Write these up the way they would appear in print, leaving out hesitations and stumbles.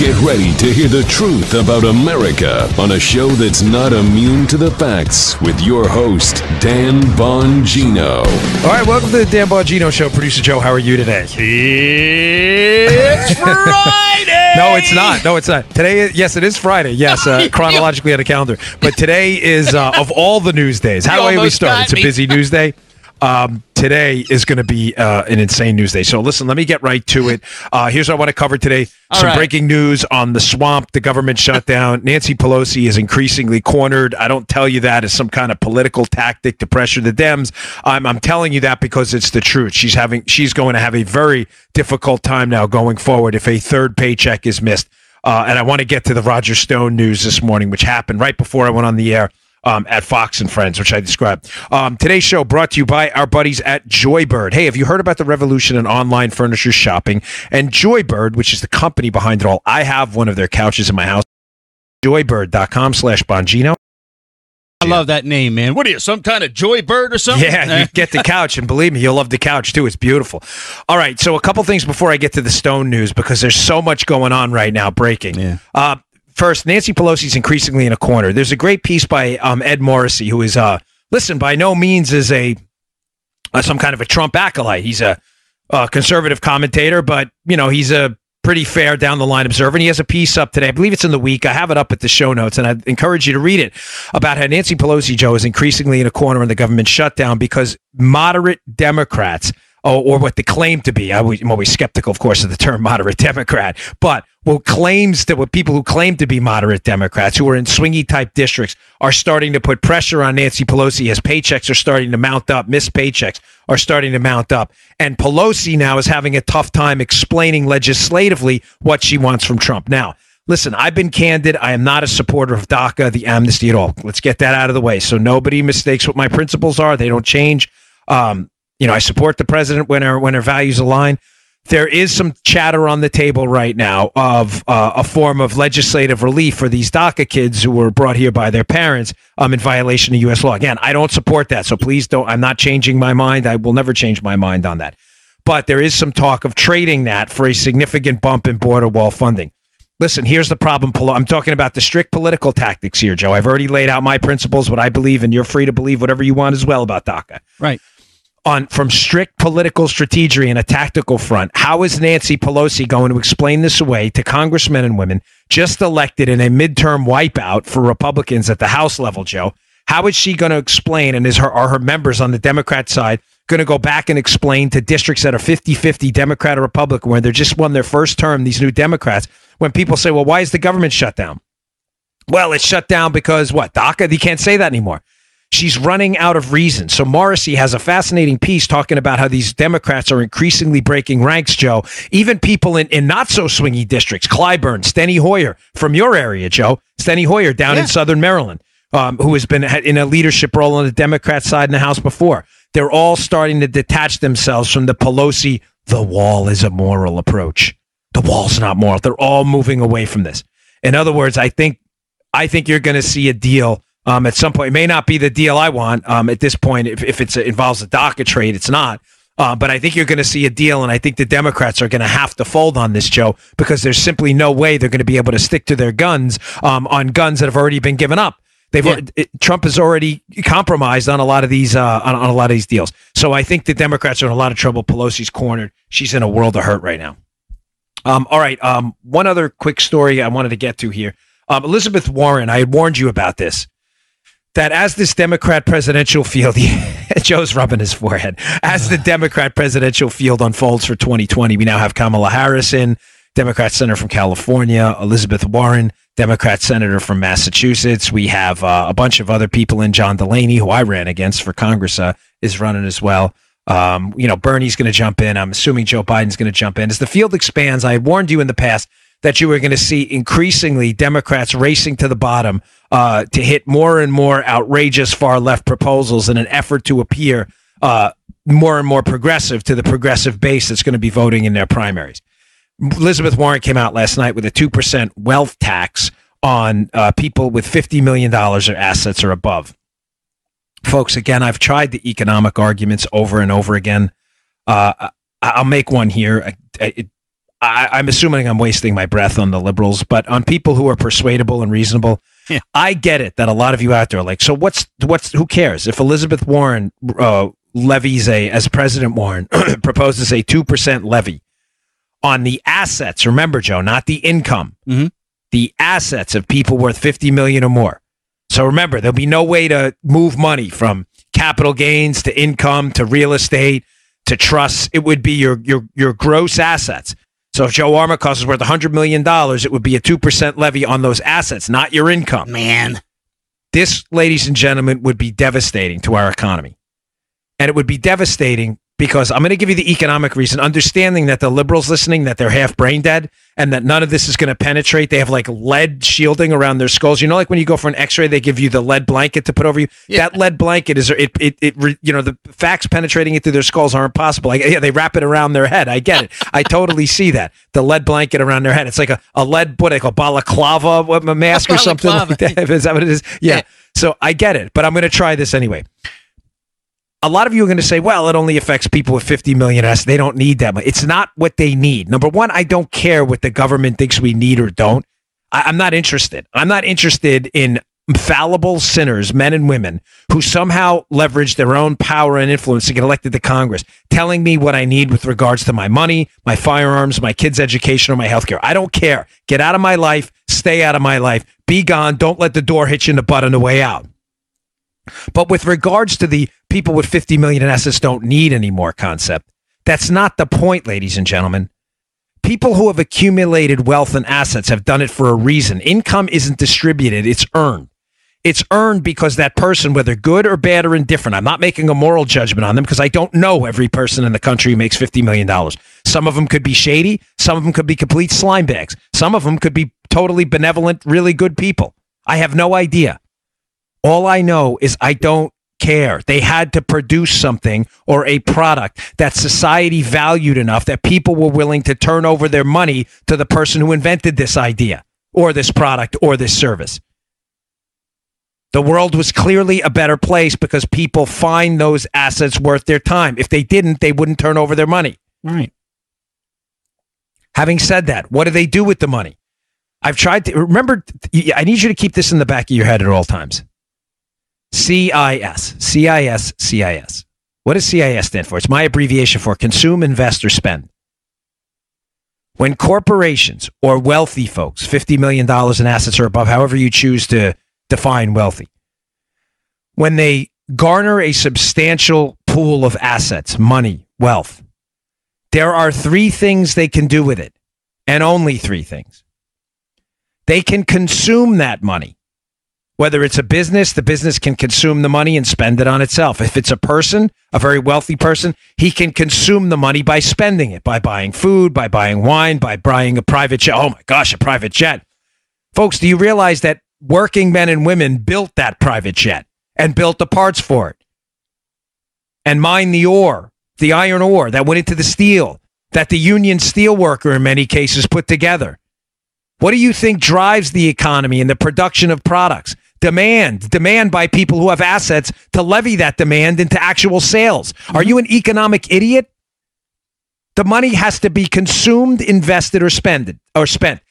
Get ready to hear the truth about America on a show that's not immune to the facts with your host, Dan Bongino. All right, welcome to the Dan Bongino Show. Producer Joe, how are you today? It's Friday! No, it's not. No, it's not. Today, yes, it is Friday. Yes, chronologically on a calendar. But today is, of all the news days, how do we start? It's a busy news day. Today is going to be an insane news day. So listen, let me get right to it. Here's what I want to cover today. Some breaking news on the swamp, the government shutdown. Nancy Pelosi is increasingly cornered. I don't tell you that as some kind of political tactic to pressure the Dems. I'm telling you that because it's the truth. She's going to have a very difficult time now going forward if a third paycheck is missed. And I want to get to the Roger Stone news this morning, which happened right before I went on the air. At Fox and Friends, which I described. Today's show brought to you by our buddies at Joybird. Hey, have you heard about the revolution in online furniture shopping? And Joybird, which is the company behind it all, I have one of their couches in my house. Joybird.com/Bongino. I love that name, man. What are you, some kind of Joybird or something? Yeah, you get the couch, and believe me, you'll love the couch, too. It's beautiful. All right, so a couple things before I get to the Stone news, because there's so much going on right now, breaking. Yeah. First, Nancy Pelosi's increasingly in a corner. There's a great piece by Ed Morrissey, who is, by no means is some kind of a Trump acolyte. He's a conservative commentator, but, he's a pretty fair down-the-line observer. And he has a piece up today. I believe it's in the Week. I have it up at the show notes, and I'd encourage you to read it, about how Nancy Pelosi, Joe, is increasingly in a corner in the government shutdown because moderate Democrats, or what they claim to be. I'm always skeptical, of course, of the term moderate Democrat, but what people who claim to be moderate Democrats who are in swingy type districts are starting to put pressure on Nancy Pelosi as paychecks are starting to mount up, missed paychecks are starting to mount up. And Pelosi now is having a tough time explaining legislatively what she wants from Trump. Now, listen, I've been candid. I am not a supporter of DACA, the amnesty at all. Let's get that out of the way. So nobody mistakes what my principles are. They don't change. I support the president when our values align. There is some chatter on the table right now of a form of legislative relief for these DACA kids who were brought here by their parents in violation of U.S. law. Again, I don't support that, so please don't. I'm not changing my mind. I will never change my mind on that. But there is some talk of trading that for a significant bump in border wall funding. Listen, here's the problem. I'm talking about the strict political tactics here, Joe. I've already laid out my principles, what I believe, and you're free to believe whatever you want as well about DACA. Right. From strict political strategy and a tactical front, how is Nancy Pelosi going to explain this away to congressmen and women just elected in a midterm wipeout for Republicans at the House level, Joe? How is she going to explain, and are her members on the Democrat side going to go back and explain to districts that are 50-50 Democrat or Republican, where they just won their first term, these new Democrats, when people say, well, why is the government shut down? Well, it's shut down because what? DACA? You can't say that anymore. She's running out of reasons. So Morrissey has a fascinating piece talking about how these Democrats are increasingly breaking ranks, Joe. Even people in not so swingy districts, Clyburn, Steny Hoyer from your area, Joe. Steny Hoyer down in Southern Maryland, who has been in a leadership role on the Democrat side in the House before. They're all starting to detach themselves from the Pelosi, the wall is a moral approach. The wall's not moral. They're all moving away from this. In other words, I think you're going to see a deal at some point. It may not be the deal I want at this point. If it involves a DACA trade, it's not. But I think you're going to see a deal, and I think the Democrats are going to have to fold on this, Joe, because there's simply no way they're going to be able to stick to their guns on guns that have already been given up. Trump has already compromised on a lot of these on a lot of these deals. So I think the Democrats are in a lot of trouble. Pelosi's cornered. She's in a world of hurt right now. All right. One other quick story I wanted to get to here. Elizabeth Warren, I had warned you about this. That as this Democrat presidential field, Joe's rubbing his forehead, as the Democrat presidential field unfolds for 2020, we now have Kamala Harris in, Democrat senator from California, Elizabeth Warren, Democrat senator from Massachusetts. We have a bunch of other people in. John Delaney, who I ran against for Congress, is running as well. Bernie's going to jump in. I'm assuming Joe Biden's going to jump in. As the field expands, I had warned you in the past that you were going to see increasingly Democrats racing to the bottom to hit more and more outrageous far left proposals in an effort to appear more and more progressive to the progressive base that's going to be voting in their primaries. Elizabeth Warren came out last night with a 2% wealth tax on people with $50 million or assets or above. Folks, again, I've tried the economic arguments over and over again. I'll make one here. I'm assuming I'm wasting my breath on the liberals, but on people who are persuadable and reasonable, I get it that a lot of you out there are like, so who cares if Elizabeth Warren levies as President Warren proposes a 2% levy on the assets? Remember, Joe, not the income, the assets of people worth $50 million or more. So remember, there'll be no way to move money from capital gains to income to real estate to trusts. It would be your gross assets. So if Joe Armacost is worth $100 million, it would be a 2% levy on those assets, not your income. Man. This, ladies and gentlemen, would be devastating to our economy. And it would be devastating because I'm going to give you the economic reason, understanding that the liberals listening, that they're half brain dead and that none of this is going to penetrate. They have like lead shielding around their skulls. You know, like when you go for an x-ray, they give you the lead blanket to put over you. Yeah. That lead blanket is, the facts penetrating it through their skulls aren't possible. They wrap it around their head. I get it. I totally see that. The lead blanket around their head. It's like a lead, what they call balaclava mask or something like that. Is that what it is? Yeah. So I get it, but I'm going to try this anyway. A lot of you are going to say, well, it only affects people with 50 million assets. They don't need that much. It's not what they need. Number one, I don't care what the government thinks we need or don't. I'm not interested. I'm not interested in fallible sinners, men and women, who somehow leverage their own power and influence to get elected to Congress, telling me what I need with regards to my money, my firearms, my kids' education, or my health care. I don't care. Get out of my life. Stay out of my life. Be gone. Don't let the door hit you in the butt on the way out. But with regards to the people with 50 million in assets don't need any more concept, that's not the point, ladies and gentlemen. People who have accumulated wealth and assets have done it for a reason. Income isn't distributed, it's earned. It's earned because that person, whether good or bad or indifferent, I'm not making a moral judgment on them because I don't know every person in the country who makes $50 million. Some of them could be shady. Some of them could be complete slime bags. Some of them could be totally benevolent, really good people. I have no idea. All I know is I don't care. They had to produce something or a product that society valued enough that people were willing to turn over their money to the person who invented this idea or this product or this service. The world was clearly a better place because people find those assets worth their time. If they didn't, they wouldn't turn over their money. Right. Having said that, what do they do with the money? I've tried to remember. I need you to keep this in the back of your head at all times. CIS. What does CIS stand for? It's my abbreviation for Consume, Invest, or Spend. When corporations or wealthy folks, $50 million in assets or above, however you choose to define wealthy, when they garner a substantial pool of assets, money, wealth, there are three things they can do with it, and only three things. They can consume that money. Whether it's a business, the business can consume the money and spend it on itself. If it's a person, a very wealthy person, he can consume the money by spending it, by buying food, by buying wine, by buying a private jet. Oh my gosh, a private jet. Folks, do you realize that working men and women built that private jet and built the parts for it and mined the ore, the iron ore that went into the steel that the union steel worker in many cases put together? What do you think drives the economy and the production of products? Demand by people who have assets to levy that demand into actual sales. Are you an economic idiot? The money has to be consumed, invested, or spent.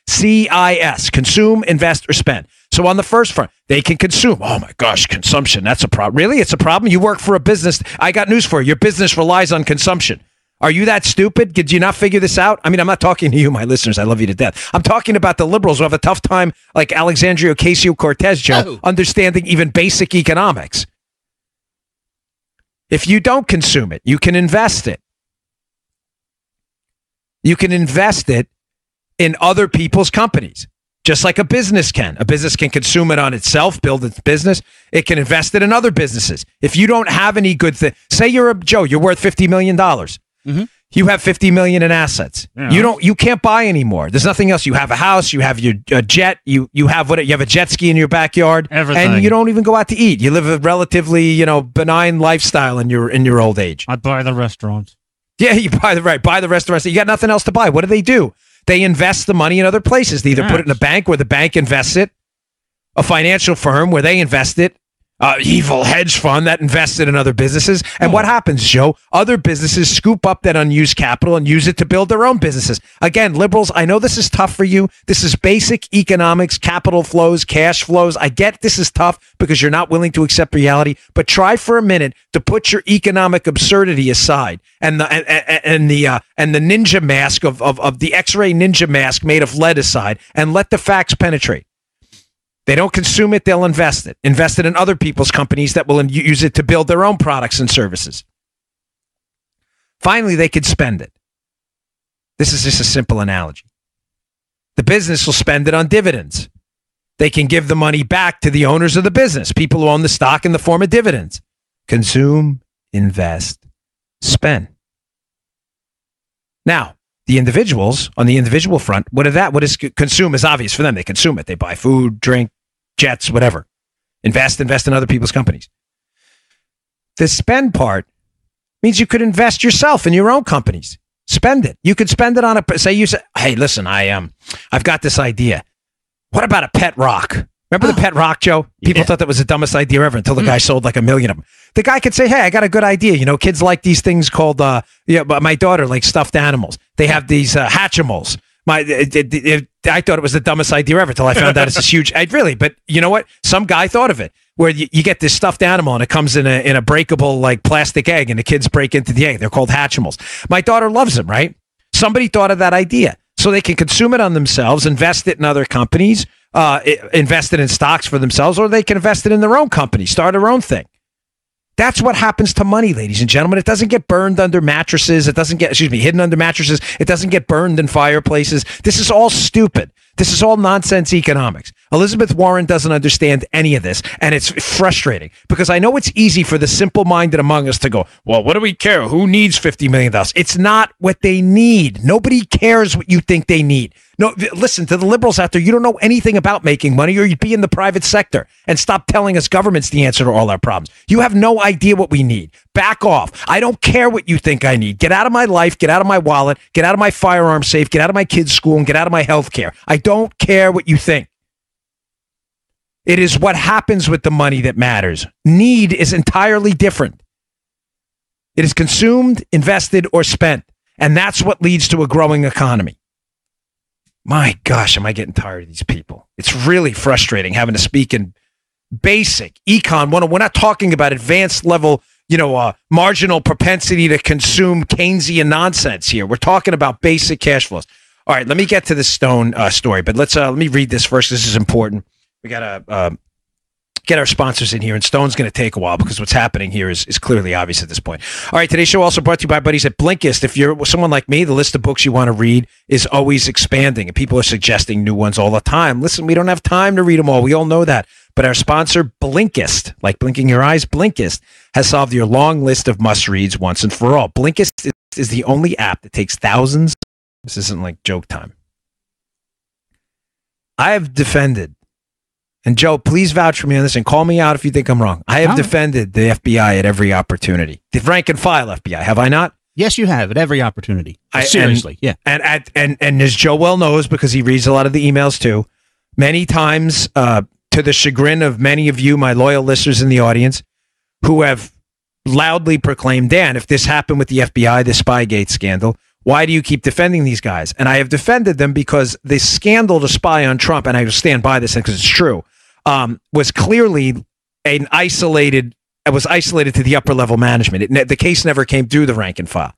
CIS, consume, invest, or spend. So on the first front, they can consume. Oh my gosh, consumption, that's a problem. Really? It's a problem? You work for a business. I got news for you. Your business relies on consumption. Are you that stupid? Did you not figure this out? I mean, I'm not talking to you, my listeners. I love you to death. I'm talking about the liberals who have a tough time, like Alexandria Ocasio-Cortez, Joe, understanding even basic economics. If you don't consume it, you can invest it. You can invest it in other people's companies, just like a business can. A business can consume it on itself, build its business. It can invest it in other businesses. If you don't have any good thing, say you're you're worth $50 million. Mm-hmm. You have $50 million in assets. Yeah. You can't buy anymore. There's nothing else. You have a house. You have your jet. You have a jet ski in your backyard. Everything. And you don't even go out to eat. You live a relatively benign lifestyle in your old age. I buy the restaurants. Yeah, you buy the restaurants. You got nothing else to buy. What do? They invest the money in other places. They either put it in a bank where the bank invests it, a financial firm where they invest it, evil hedge fund that invested in other businesses. And what happens, Joe? Other businesses scoop up that unused capital and use it to build their own businesses. Again, liberals, I know this is tough for you. This is basic economics, capital flows, cash flows. I get this is tough because you're not willing to accept reality, but try for a minute to put your economic absurdity aside and the ninja mask of the X-ray ninja mask made of lead aside and let the facts penetrate. They don't consume it, they'll invest it. Invest it in other people's companies that will use it to build their own products and services. Finally, they could spend it. This is just a simple analogy. The business will spend it on dividends. They can give the money back to the owners of the business, people who own the stock in the form of dividends. Consume, invest, spend. Now, the individuals, on the individual front, what is consume is obvious for them. They consume it. They buy food, drink, jets, whatever. Invest in other people's companies. The spend part means you could invest yourself in your own companies. Spend it. You could spend it on say, hey, listen, I've got this idea. What about a pet rock? Remember the pet rock, Joe? People thought that was the dumbest idea ever until the guy sold like 1 million of them. The guy could say, hey, I got a good idea. You know, kids like these things called, my daughter likes stuffed animals. They have these Hatchimals. I thought it was the dumbest idea ever until I found out it's this huge, but you know what? Some guy thought of it where you get this stuffed animal and it comes in a breakable like plastic egg and the kids break into the egg. They're called Hatchimals. My daughter loves them, right? Somebody thought of that idea. So they can consume it on themselves, invest it in other companies, invest it in stocks for themselves, or they can invest it in their own company, start their own thing. That's what happens to money, ladies and gentlemen. It doesn't get burned under mattresses. It doesn't get, hidden under mattresses. It doesn't get burned in fireplaces. This is all stupid. This is all nonsense economics. Elizabeth Warren doesn't understand any of this, and it's frustrating because I know it's easy for the simple-minded among us to go, well, what do we care? Who needs $50 million? It's not what they need. Nobody cares what you think they need. No, listen, to the liberals out there, you don't know anything about making money or you'd be in the private sector and stop telling us government's the answer to all our problems. You have no idea what we need. Back off. I don't care what you think I need. Get out of my life, get out of my wallet, get out of my firearm safe, get out of my kids' school, and get out of my health care. I don't care what you think. It is what happens with the money that matters. Need is entirely different. It is consumed, invested, or spent. And that's what leads to a growing economy. My gosh, am I getting tired of these people? It's really frustrating having to speak in basic econ 101. We're not talking about advanced level, marginal propensity to consume Keynesian nonsense here. We're talking about basic cash flows. All right, let me get to the Stone story, but let me read this first. This is important. We got to get our sponsors in here, and Stone's going to take a while because what's happening here is clearly obvious at this point. All right, today's show also brought to you by buddies at Blinkist. If you're someone like me, the list of books you want to read is always expanding, and people are suggesting new ones all the time. Listen, we don't have time to read them all. We all know that. But our sponsor, Blinkist, like blinking your eyes, Blinkist, has solved your long list of must-reads once and for all. Blinkist is the only app that takes thousands. This isn't like joke time. I have defended, and Joe, please vouch for me on this and call me out if you think I'm wrong. I have defended the FBI at every opportunity. The rank and file FBI, have I not? Yes, you have at every opportunity. Seriously, yeah. And as Joe well knows, because he reads a lot of the emails too, many times to the chagrin of many of you, my loyal listeners in the audience, who have loudly proclaimed, Dan, if this happened with the FBI, the Spygate scandal, why do you keep defending these guys? And I have defended them because the scandal to spy on Trump, and I stand by this because it's true, was clearly isolated to the upper level management. The case never came through the rank and file.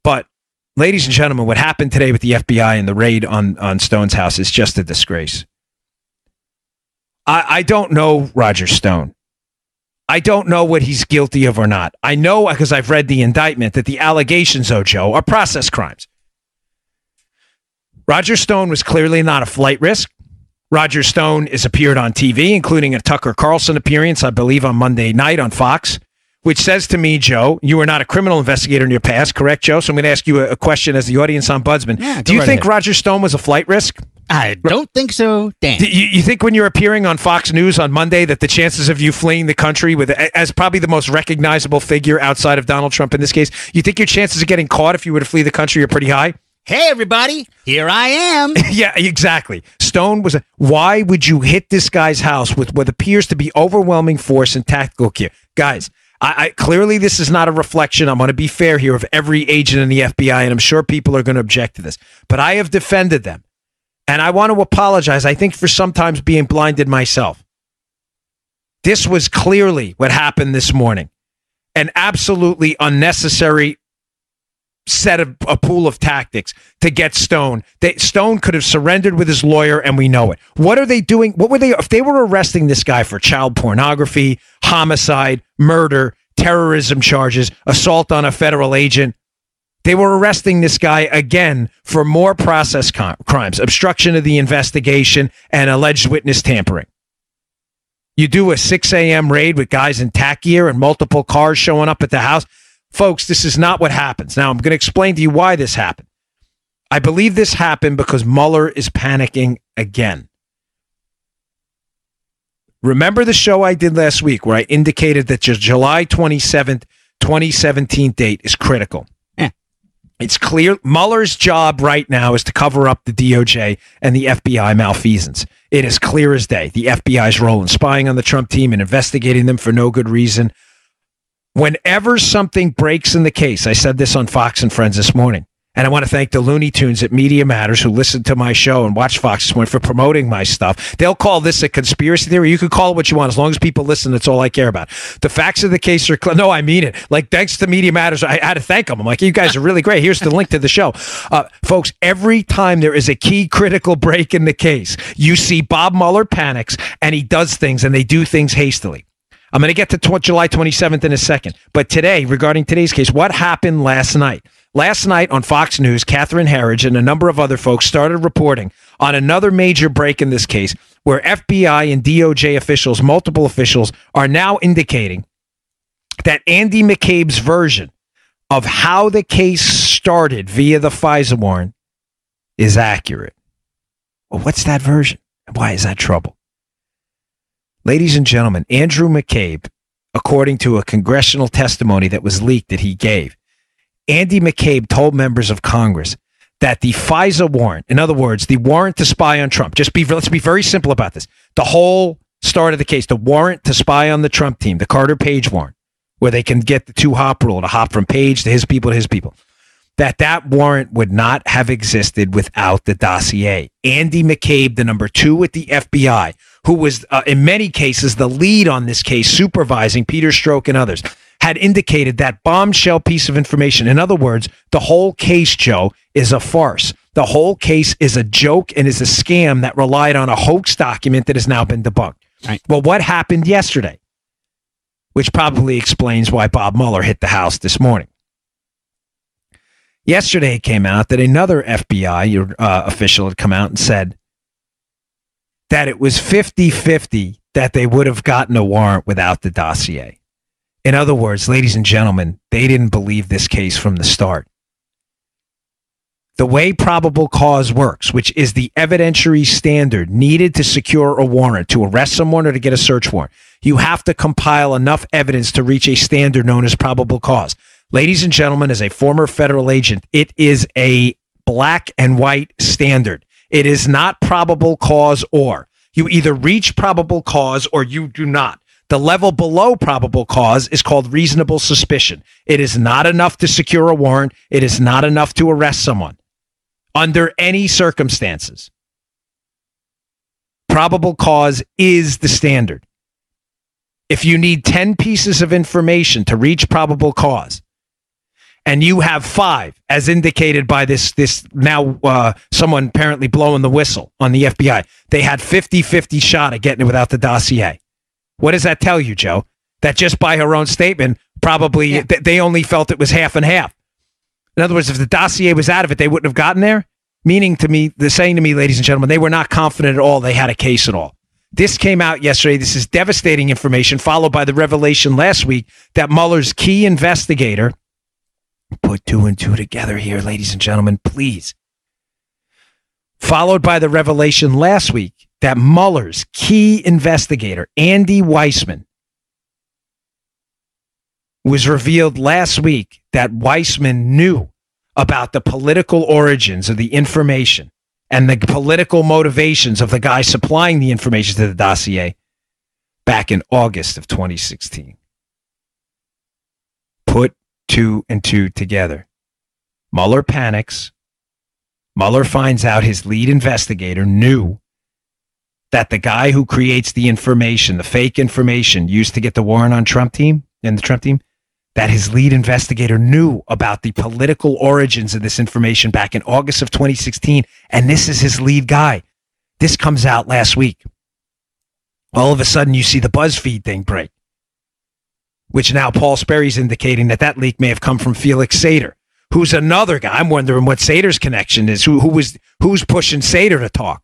But, ladies and gentlemen, what happened today with the FBI and the raid on Stone's house is just a disgrace. I don't know Roger Stone. I don't know what he's guilty of or not. I know, because I've read the indictment, that the allegations, Joe, are process crimes. Roger Stone was clearly not a flight risk. Roger Stone has appeared on TV, including a Tucker Carlson appearance, I believe, on Monday night on Fox, which says to me, Joe, you were not a criminal investigator in your past, correct, Joe? So I'm going to ask you a question as the audience ombudsman. Yeah, do you think Roger Stone was a flight risk? I don't think so, Dan. You think when you're appearing on Fox News on Monday that the chances of you fleeing the country as probably the most recognizable figure outside of Donald Trump in this case, you think your chances of getting caught if you were to flee the country are pretty high? Hey, everybody, here I am. Yeah, exactly. Stone was. Why would you hit this guy's house with what appears to be overwhelming force and tactical gear? Guys, I clearly this is not a reflection. I'm going to be fair here of every agent in the FBI, and I'm sure people are going to object to this. But I have defended them, and I want to apologize. I think for sometimes being blinded myself. This was clearly what happened this morning. An absolutely unnecessary set of a pool of tactics to get Stone. Stone could have surrendered with his lawyer, and we know it. What are they doing? What were they? If they were arresting this guy for child pornography, homicide, murder, terrorism charges, assault on a federal agent, they were arresting this guy again for more process crimes, obstruction of the investigation, and alleged witness tampering. You do a 6 a.m. raid with guys in tack gear and multiple cars showing up at the house. Folks, this is not what happens. Now, I'm going to explain to you why this happened. I believe this happened because Mueller is panicking again. Remember the show I did last week where I indicated that the July 27th, 2017 date is critical. It's clear Mueller's job right now is to cover up the DOJ and the FBI malfeasance. It is clear as day. The FBI's role in spying on the Trump team and investigating them for no good reason. Whenever something breaks in the case, I said this on Fox and Friends this morning, and I want to thank the Looney Tunes at Media Matters who listened to my show and watched Fox this morning for promoting my stuff. They'll call this a conspiracy theory. You can call it what you want. As long as people listen, that's all I care about. The facts of the case are clear. No, I mean it. Like, thanks to Media Matters, I had to thank them. I'm like, you guys are really great. Here's the link to the show. Folks, every time there is a key critical break in the case, you see Bob Mueller panics, and he does things, and they do things hastily. I'm going to get to July 27th in a second. But today, regarding today's case, what happened last night? Last night on Fox News, Catherine Herridge and a number of other folks started reporting on another major break in this case where FBI and DOJ officials, multiple officials, are now indicating that Andy McCabe's version of how the case started via the FISA warrant is accurate. Well, what's that version? And why is that trouble? Ladies and gentlemen, Andrew McCabe, according to a congressional testimony that was leaked that he gave, Andy McCabe told members of Congress that the FISA warrant, in other words, the warrant to spy on Trump, let's be very simple about this. The whole start of the case, the warrant to spy on the Trump team, the Carter Page warrant, where they can get the two-hop rule, to hop from Page to his people, that warrant would not have existed without the dossier. Andy McCabe, the number 2 at the FBI, who was in many cases the lead on this case, supervising Peter Strzok and others, had indicated that bombshell piece of information. In other words, the whole case, Joe, is a farce. The whole case is a joke and is a scam that relied on a hoax document that has now been debunked. Right. Well, what happened yesterday? Which probably explains why Bob Mueller hit the house this morning. Yesterday it came out that another FBI official had come out and said that it was 50-50 that they would have gotten a warrant without the dossier. In other words, ladies and gentlemen, they didn't believe this case from the start. The way probable cause works, which is the evidentiary standard needed to secure a warrant, to arrest someone or to get a search warrant, you have to compile enough evidence to reach a standard known as probable cause. Ladies and gentlemen, as a former federal agent, it is a black and white standard. It is not probable cause or. You either reach probable cause or you do not. The level below probable cause is called reasonable suspicion. It is not enough to secure a warrant. It is not enough to arrest someone under any circumstances. Probable cause is the standard. If you need 10 pieces of information to reach probable cause, and you have 5, as indicated by this now someone apparently blowing the whistle on the FBI, they had 50-50 shot at getting it without the dossier. What does that tell you, Joe? That just by her own statement, probably they only felt it was half and half. In other words, if the dossier was out of it, they wouldn't have gotten there. Meaning to me, they're saying to me, ladies and gentlemen, they were not confident at all they had a case at all. This came out yesterday. This is devastating information, followed by the revelation last week that Mueller's key investigator, put 2 and 2 together here, ladies and gentlemen, please. Followed by the revelation last week that Mueller's key investigator, Andy Weissman, was revealed last week that Weissman knew about the political origins of the information and the political motivations of the guy supplying the information to the dossier back in August of 2016. Put two and two together. Mueller panics. Mueller finds out his lead investigator knew that the guy who creates the information, the fake information used to get the warrant on Trump team and the Trump team, that his lead investigator knew about the political origins of this information back in August of 2016. And this is his lead guy. This comes out last week. All of a sudden, you see the BuzzFeed thing break, which now Paul Sperry's indicating that leak may have come from Felix Sater, who's another guy. I'm wondering what Sater's connection is. Who's pushing Sater to talk?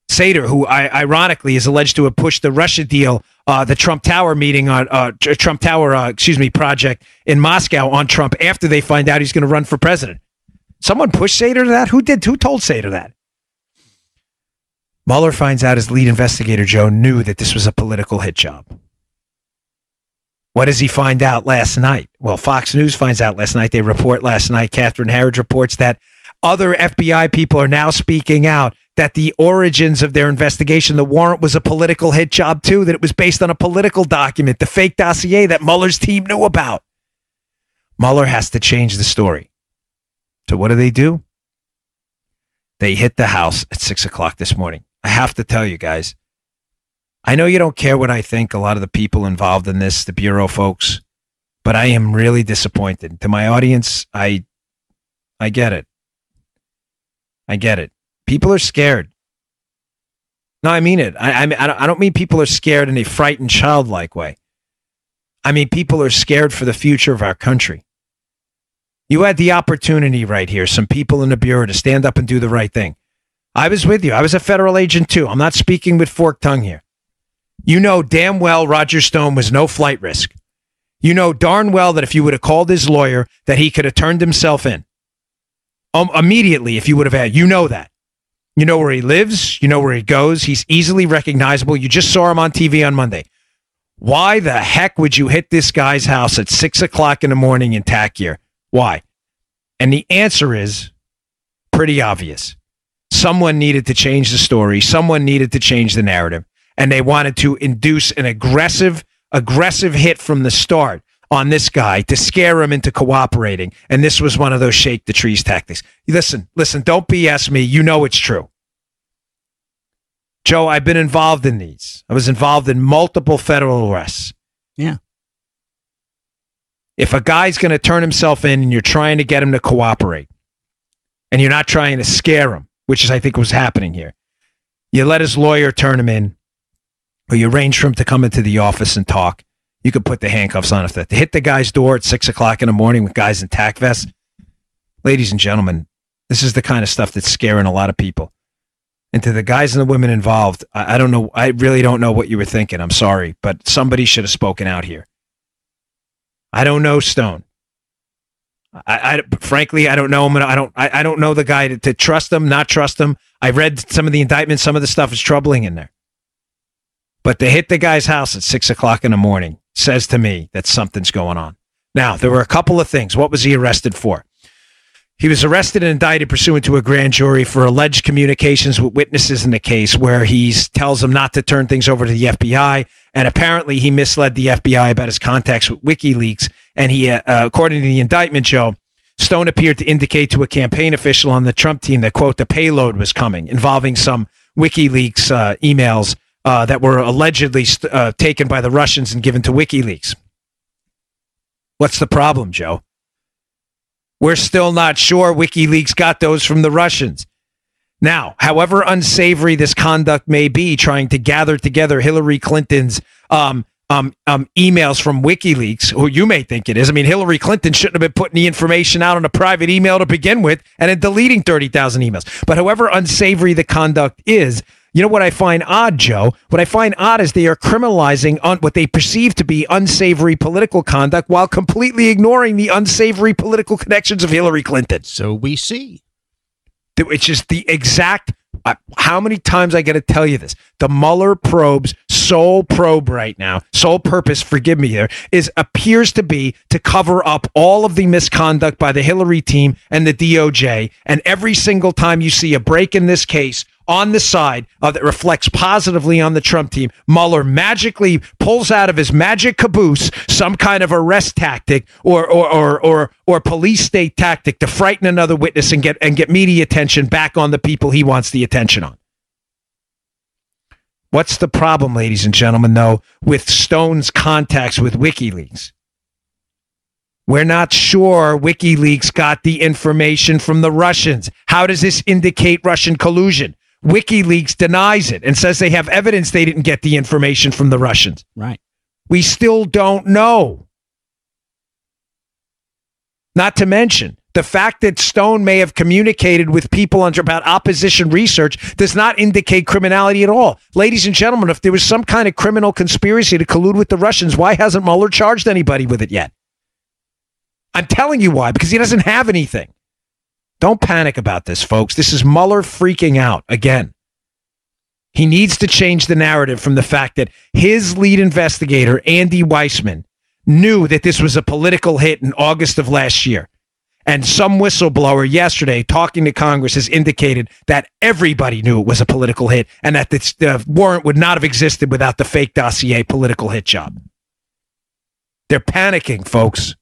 Sater, who ironically is alleged to have pushed the Russia deal, the Trump Tower meeting on project in Moscow on Trump after they find out he's going to run for president. Someone pushed Sater to that? Who did? Who told Sater that? Mueller finds out his lead investigator, Joe, knew that this was a political hit job. What does he find out last night? Well, Fox News finds out last night. They report last night. Catherine Herridge reports that other FBI people are now speaking out that the origins of their investigation, the warrant was a political hit job too, that it was based on a political document, the fake dossier that Mueller's team knew about. Mueller has to change the story. So what do? They hit the house at 6 o'clock this morning. I have to tell you guys, I know you don't care what I think, a lot of the people involved in this, the Bureau folks, but I am really disappointed. To my audience, I get it. I get it. People are scared. No, I mean it. I don't mean people are scared in a frightened, childlike way. I mean people are scared for the future of our country. You had the opportunity right here, some people in the Bureau, to stand up and do the right thing. I was with you. I was a federal agent too. I'm not speaking with forked tongue here. You know damn well Roger Stone was no flight risk. You know darn well that if you would have called his lawyer, that he could have turned himself in. Immediately, if you would have had, you know that. You know where he lives. You know where he goes. He's easily recognizable. You just saw him on TV on Monday. Why the heck would you hit this guy's house at 6 o'clock in the morning in TAC gear? Why? And the answer is pretty obvious. Someone needed to change the story. Someone needed to change the narrative. And they wanted to induce an aggressive hit from the start on this guy to scare him into cooperating. And this was one of those shake the trees tactics. Listen, don't BS me. You know it's true. Joe, I've been involved in these. I was involved in multiple federal arrests. Yeah. If a guy's going to turn himself in and you're trying to get him to cooperate and you're not trying to scare him, which is, I think, was happening here, you let his lawyer turn him in, or you arrange for him to come into the office and talk. You could put the handcuffs on if that. To hit the guy's door at 6 o'clock in the morning with guys in TAC vests, ladies and gentlemen, this is the kind of stuff that's scaring a lot of people. And to the guys and the women involved, I don't know. I really don't know what you were thinking. I'm sorry, but somebody should have spoken out here. I don't know Stone. Frankly, I don't know him. I don't know the guy to trust him, not trust him. I read some of the indictments. Some of the stuff is troubling in there. But to hit the guy's house at 6 o'clock in the morning says to me that something's going on. Now, there were a couple of things. What was he arrested for? He was arrested and indicted pursuant to a grand jury for alleged communications with witnesses in the case where he tells them not to turn things over to the FBI. And apparently he misled the FBI about his contacts with WikiLeaks. And he, according to the indictment, Joe, Stone appeared to indicate to a campaign official on the Trump team that, quote, the payload was coming, involving some WikiLeaks emails that were allegedly taken by the Russians and given to WikiLeaks. What's the problem, Joe? We're still not sure WikiLeaks got those from the Russians. Now, however unsavory this conduct may be, trying to gather together Hillary Clinton's emails from WikiLeaks, who you may think it is. I mean, Hillary Clinton shouldn't have been putting the information out on a private email to begin with and then deleting 30,000 emails. But however unsavory the conduct is, you know what I find odd, Joe? What I find odd is they are criminalizing on what they perceive to be unsavory political conduct while completely ignoring the unsavory political connections of Hillary Clinton. So we see. It's just the exact, how many times I got to tell you this? The Mueller probes sole probe right now, sole purpose, forgive me there, appears to be to cover up all of the misconduct by the Hillary team and the DOJ. And every single time you see a break in this case on the side that reflects positively on the Trump team, Mueller magically pulls out of his magic caboose some kind of arrest tactic or police state tactic to frighten another witness and get media attention back on the people he wants the attention on. What's the problem, ladies and gentlemen, though, with Stone's contacts with WikiLeaks? We're not sure WikiLeaks got the information from the Russians. How does this indicate Russian collusion? WikiLeaks denies it and says they have evidence they didn't get the information from the Russians. Right. We still don't know. Not to mention, the fact that Stone may have communicated with people about opposition research does not indicate criminality at all. Ladies and gentlemen, if there was some kind of criminal conspiracy to collude with the Russians, why hasn't Mueller charged anybody with it yet? I'm telling you why, because he doesn't have anything. Don't panic about this, folks. This is Mueller freaking out again. He needs to change the narrative from the fact that his lead investigator, Andy Weissman, knew that this was a political hit in August of last year. And some whistleblower yesterday talking to Congress has indicated that everybody knew it was a political hit and that the warrant would not have existed without the fake dossier political hit job. They're panicking, folks.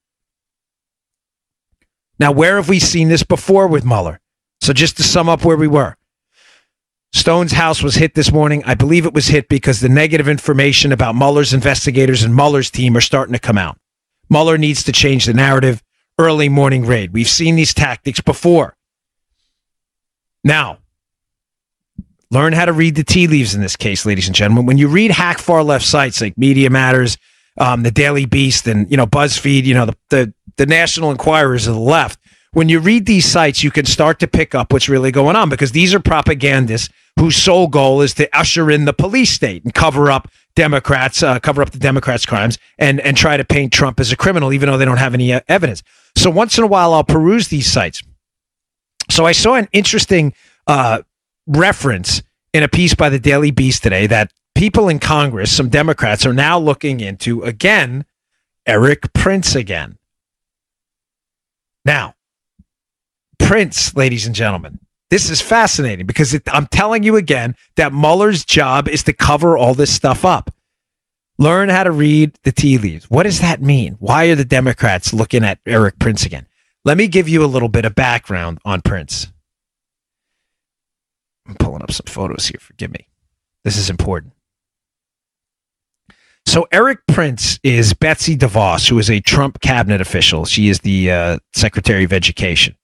Now, where have we seen this before with Mueller? So just to sum up where we were. Stone's house was hit this morning. I believe it was hit because the negative information about Mueller's investigators and Mueller's team are starting to come out. Mueller needs to change the narrative. Early morning raid. We've seen these tactics before. Now, learn how to read the tea leaves in this case, ladies and gentlemen. When you read hack far left sites like Media Matters, the Daily Beast, and BuzzFeed, the National Enquirers of the left, when you read these sites, you can start to pick up what's really going on because these are propagandists whose sole goal is to usher in the police state and cover up the Democrats' crimes and try to paint Trump as a criminal, even though they don't have any evidence. So once in a while, I'll peruse these sites. So I saw an interesting reference in a piece by the Daily Beast today that people in Congress, some Democrats, are now looking into, again, Erik Prince again. Now, Prince, ladies and gentlemen, this is fascinating because I'm telling you again that Mueller's job is to cover all this stuff up. Learn how to read the tea leaves. What does that mean? Why are the Democrats looking at Erik Prince again? Let me give you a little bit of background on Prince. I'm pulling up some photos here. Forgive me. This is important. So Erik Prince is Betsy DeVos, who is a Trump cabinet official. She is the Secretary of Education.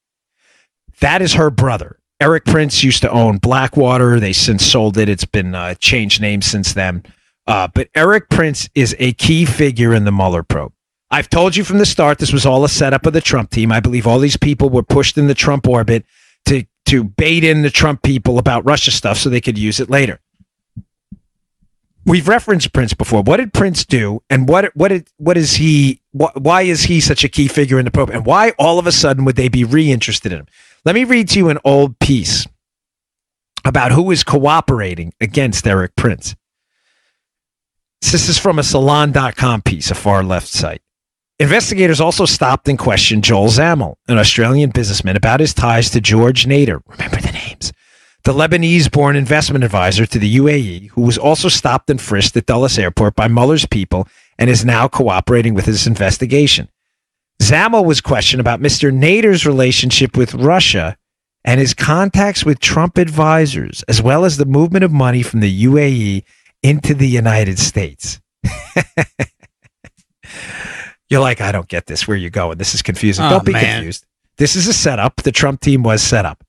That is her brother. Erik Prince used to own Blackwater. They since sold it. It's been changed names since then. But Erik Prince is a key figure in the Mueller probe. I've told you from the start this was all a setup of the Trump team. I believe all these people were pushed in the Trump orbit to bait in the Trump people about Russia stuff so they could use it later. We've referenced Prince before. What did Prince do, and what is he? Why is he such a key figure in the probe, and why all of a sudden would they be reinterested in him? Let me read to you an old piece about who is cooperating against Erik Prince. This is from a Salon.com piece, a far left site. Investigators also stopped and questioned Joel Zamel, an Australian businessman, about his ties to George Nader. Remember the names. The Lebanese-born investment advisor to the UAE, who was also stopped and frisked at Dulles Airport by Mueller's people and is now cooperating with his investigation. Zamel was questioned about Mr. Nader's relationship with Russia and his contacts with Trump advisors, as well as the movement of money from the UAE into the United States. You're like, I don't get this. Where you going? This is confusing. Don't be confused. This is a setup. The Trump team was set up.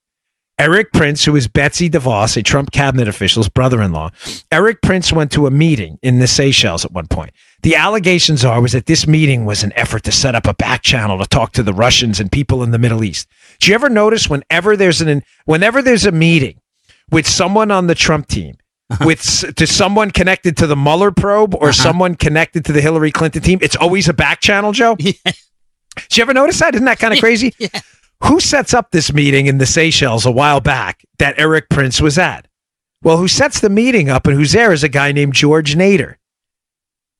Erik Prince, who is Betsy DeVos, a Trump cabinet official's brother-in-law. Erik Prince went to a meeting in the Seychelles at one point. The allegations was that this meeting was an effort to set up a back channel to talk to the Russians and people in the Middle East. Do you ever notice whenever there's a meeting with someone on the Trump team, to someone connected to the Mueller probe or someone connected to the Hillary Clinton team, it's always a back channel, Joe? Yeah. Did you ever notice that? Isn't that kind of crazy? Yeah. Who sets up this meeting in the Seychelles a while back that Erik Prince was at? Well, who sets the meeting up and who's there is a guy named George Nader.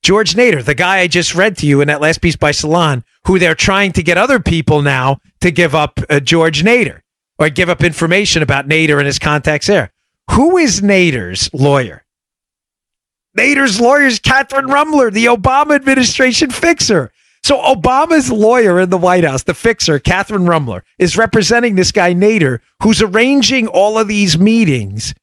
George Nader, the guy I just read to you in that last piece by Salon, who they're trying to get other people now to give up George Nader or give up information about Nader and his contacts there. Who is Nader's lawyer? Nader's lawyer is Catherine Rummler, the Obama administration fixer. So Obama's lawyer in the White House, the fixer, Catherine Rummler, is representing this guy Nader, who's arranging all of these meetings.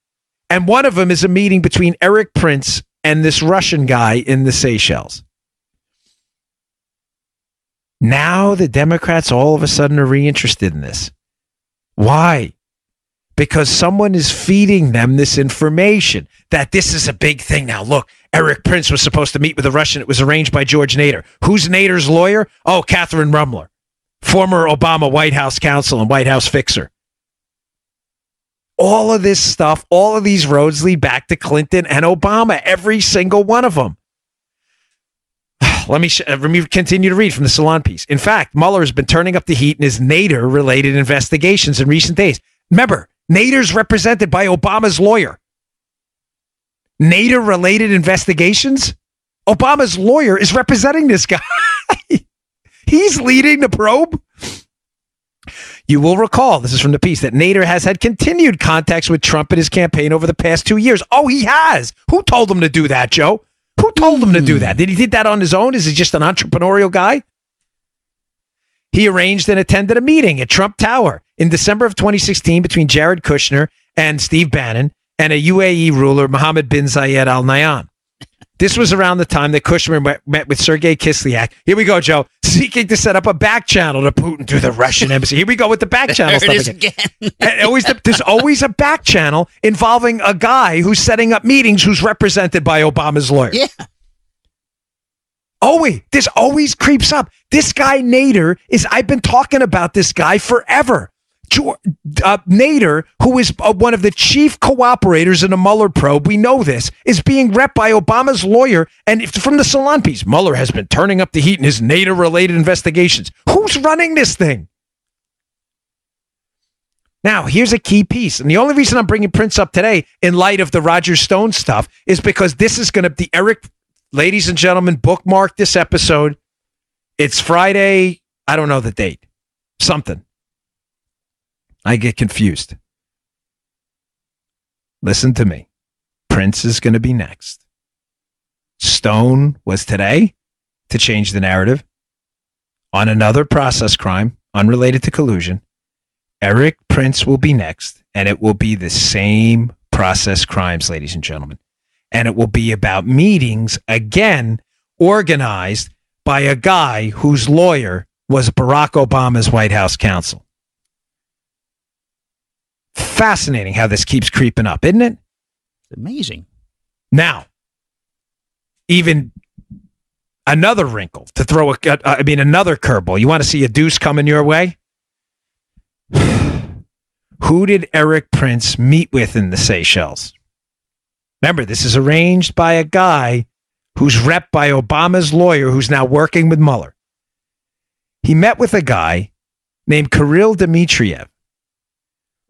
And one of them is a meeting between Erik Prince and this Russian guy in the Seychelles. Now the Democrats all of a sudden are reinterested in this. Why? Because someone is feeding them this information that this is a big thing now. Look, Erik Prince was supposed to meet with a Russian. It was arranged by George Nader. Who's Nader's lawyer? Oh, Catherine Rummler, former Obama White House counsel and White House fixer. All of this stuff, all of these roads lead back to Clinton and Obama, every single one of them. Let me continue to read from the Salon piece. In fact, Mueller has been turning up the heat in his Nader-related investigations in recent days. Remember, Nader's represented by Obama's lawyer. Nader-related investigations? Obama's lawyer is representing this guy. He's leading the probe. You will recall, this is from the piece, that Nader has had continued contacts with Trump in his campaign over the past 2 years. Oh, he has. Who told him to do that, Joe? Who told him to do that? Did he did that on his own? Is he just an entrepreneurial guy? He arranged and attended a meeting at Trump Tower in December of 2016 between Jared Kushner and Steve Bannon and a UAE ruler, Mohammed bin Zayed Al Nahyan. This was around the time that Kushner met with Sergei Kislyak. Here we go, Joe. Seeking to set up a back channel to Putin through the Russian embassy. Here we go with the back channel stuff again. There's always a back channel involving a guy who's setting up meetings who's represented by Obama's lawyer. Yeah. This always creeps up. This guy Nader I've been talking about this guy forever. Nader, who is one of the chief cooperators in the Mueller probe, we know this, is being rep by Obama's lawyer. And from the Salon piece, Mueller has been turning up the heat in his Nader-related investigations. Who's running this thing? Now, here's a key piece. And the only reason I'm bringing Prince up today in light of the Roger Stone stuff is because this is going to be Eric, ladies and gentlemen, bookmark this episode. It's Friday. I don't know the date. Something. I get confused. Listen to me. Prince is going to be next. Stone was today to change the narrative on another process crime unrelated to collusion. Erik Prince will be next, and it will be the same process crimes, ladies and gentlemen. And it will be about meetings, again, organized by a guy whose lawyer was Barack Obama's White House counsel. Fascinating how this keeps creeping up, isn't it? It's amazing. Now, even another wrinkle to throw another curveball. You want to see a deuce coming your way? Who did Erik Prince meet with in the Seychelles? Remember, this is arranged by a guy who's rep by Obama's lawyer who's now working with Mueller. He met with a guy named Kirill Dmitriev,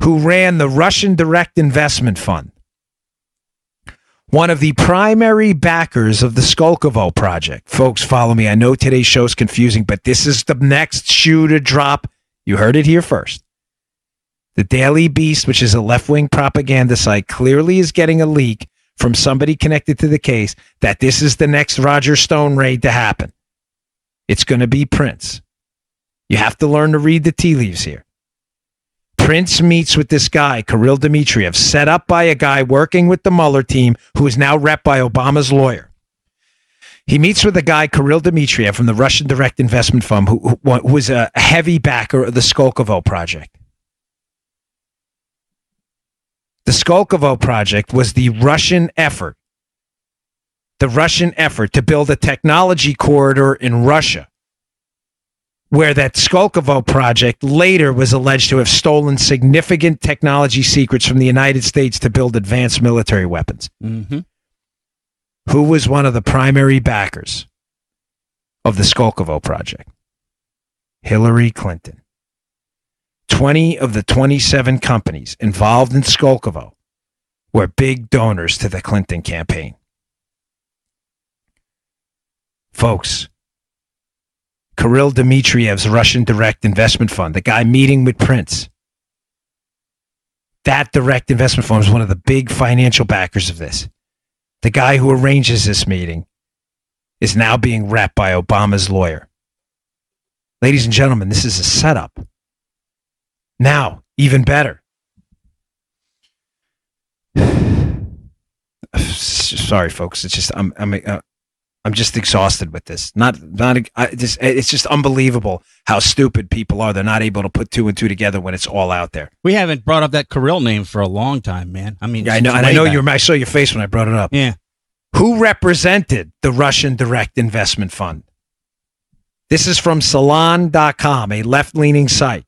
who ran the Russian Direct Investment Fund, one of the primary backers of the Skolkovo project. Folks, follow me. I know today's show is confusing, but this is the next shoe to drop. You heard it here first. The Daily Beast, which is a left-wing propaganda site, clearly is getting a leak from somebody connected to the case that this is the next Roger Stone raid to happen. It's going to be Prince. You have to learn to read the tea leaves here. Prince meets with this guy, Kirill Dmitriev, set up by a guy working with the Mueller team who is now rep by Obama's lawyer. He meets with a guy, Kirill Dmitriev, from the Russian Direct Investment Fund, who was a heavy backer of the Skolkovo project. The Skolkovo project was the Russian effort to build a technology corridor in Russia, where that Skolkovo project later was alleged to have stolen significant technology secrets from the United States to build advanced military weapons. Mm-hmm. Who was one of the primary backers of the Skolkovo project? Hillary Clinton. 20 of the 27 companies involved in Skolkovo were big donors to the Clinton campaign. Folks, Kirill Dmitriev's Russian Direct Investment Fund, the guy meeting with Prince, that direct investment fund is one of the big financial backers of this. The guy who arranges this meeting is now being repped by Obama's lawyer. Ladies and gentlemen, this is a setup. Now, even better. Sorry, folks. It's just I'm just exhausted with this. It's just unbelievable how stupid people are. They're not able to put two and two together when it's all out there. We haven't brought up that Kirill name for a long time, man. I mean, yeah, I know, and I saw your face when I brought it up. Yeah. Who represented the Russian Direct Investment Fund? This is from Salon.com, a left-leaning site.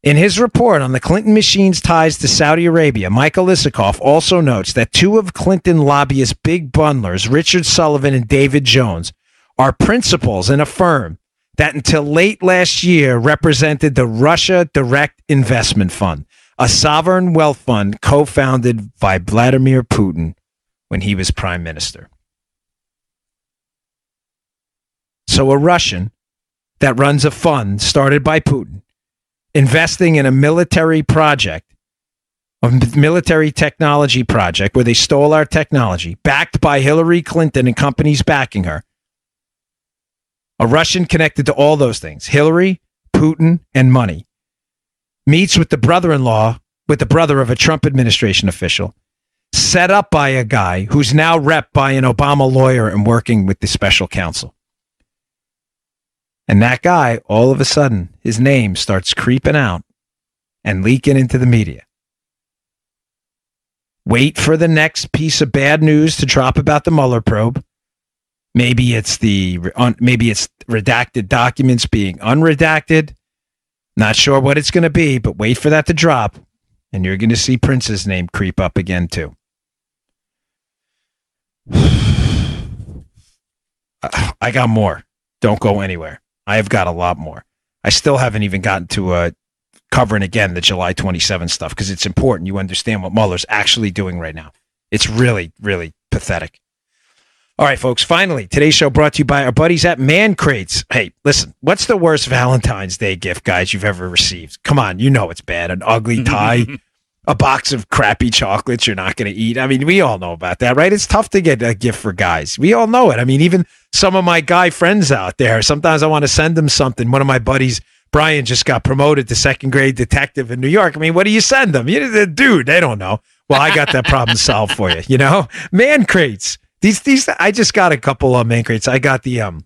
In his report on the Clinton machine's ties to Saudi Arabia, Michael Isikoff also notes that two of Clinton lobbyists' big bundlers, Richard Sullivan and David Jones, are principals in a firm that until late last year represented the Russia Direct Investment Fund, a sovereign wealth fund co-founded by Vladimir Putin when he was prime minister. So a Russian that runs a fund started by Putin, investing in a military project, a military technology project where they stole our technology, backed by Hillary Clinton and companies backing her. A Russian connected to all those things, Hillary, Putin, and money, meets with the brother-in-law, with the brother of a Trump administration official, set up by a guy who's now repped by an Obama lawyer and working with the special counsel. And that guy, all of a sudden, his name starts creeping out and leaking into the media. Wait for the next piece of bad news to drop about the Mueller probe. Maybe it's redacted documents being unredacted. Not sure what it's going to be, but wait for that to drop, and you're going to see Prince's name creep up again too. I got more. Don't go anywhere. I have got a lot more. I still haven't even gotten to covering again the July 27 stuff because it's important you understand what Mueller's actually doing right now. It's really, really pathetic. All right, folks, finally, today's show brought to you by our buddies at Man Crates. Hey, listen, what's the worst Valentine's Day gift, guys, you've ever received? Come on, you know it's bad. An ugly tie, a box of crappy chocolates you're not going to eat. I mean, we all know about that, right? It's tough to get a gift for guys. We all know it. I mean, even some of my guy friends out there, sometimes I want to send them something. One of my buddies, Brian, just got promoted to second grade detective in New York. I mean, what do you send them? Dude, they don't know. Well, I got that problem solved for you, Man Crates. These I just got a couple of Man Crates. I got the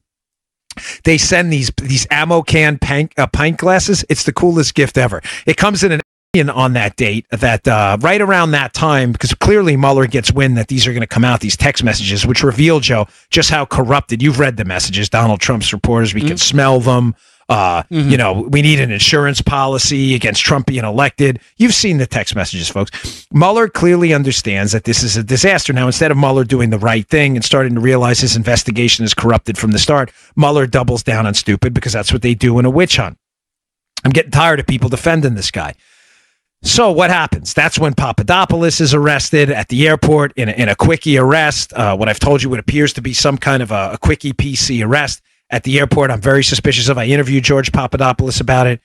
they send these ammo can pint glasses. It's the coolest gift ever. It comes in an on that date, that right around that time, because clearly Mueller gets wind that these are going to come out, these text messages, which reveal, Joe, just how corrupted. You've read the messages, Donald Trump's reporters. We can smell them. We need an insurance policy against Trump being elected. You've seen the text messages, folks. Mueller clearly understands that this is a disaster. Now, instead of Mueller doing the right thing and starting to realize his investigation is corrupted from the start, Mueller doubles down on stupid because that's what they do in a witch hunt. I'm getting tired of people defending this guy. So what happens? That's when Papadopoulos is arrested at the airport in a quickie arrest. What I've told you, what appears to be some kind of a quickie PC arrest at the airport. I'm very suspicious of. I interviewed George Papadopoulos about it.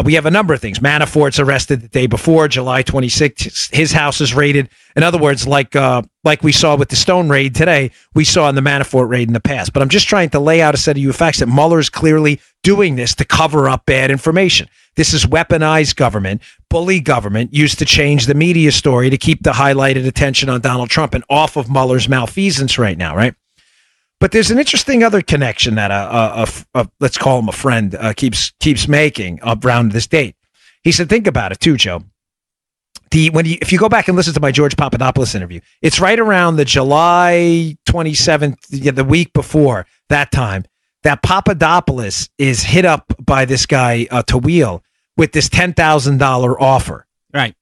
We have a number of things. Manafort's arrested the day before, July 26th. His house is raided. In other words, like we saw with the Stone raid today, we saw in the Manafort raid in the past. But I'm just trying to lay out a set of you facts that Mueller is clearly doing this to cover up bad information. This is weaponized government, bully government, used to change the media story to keep the highlighted attention on Donald Trump and off of Mueller's malfeasance right now, right? But there's an interesting other connection that let's call him a friend keeps making around this date. He said, think about it too, Joe. If you go back and listen to my George Papadopoulos interview, it's right around the July 27th, the week before that time, that Papadopoulos is hit up by this guy Tawil with this $10,000 offer. Right.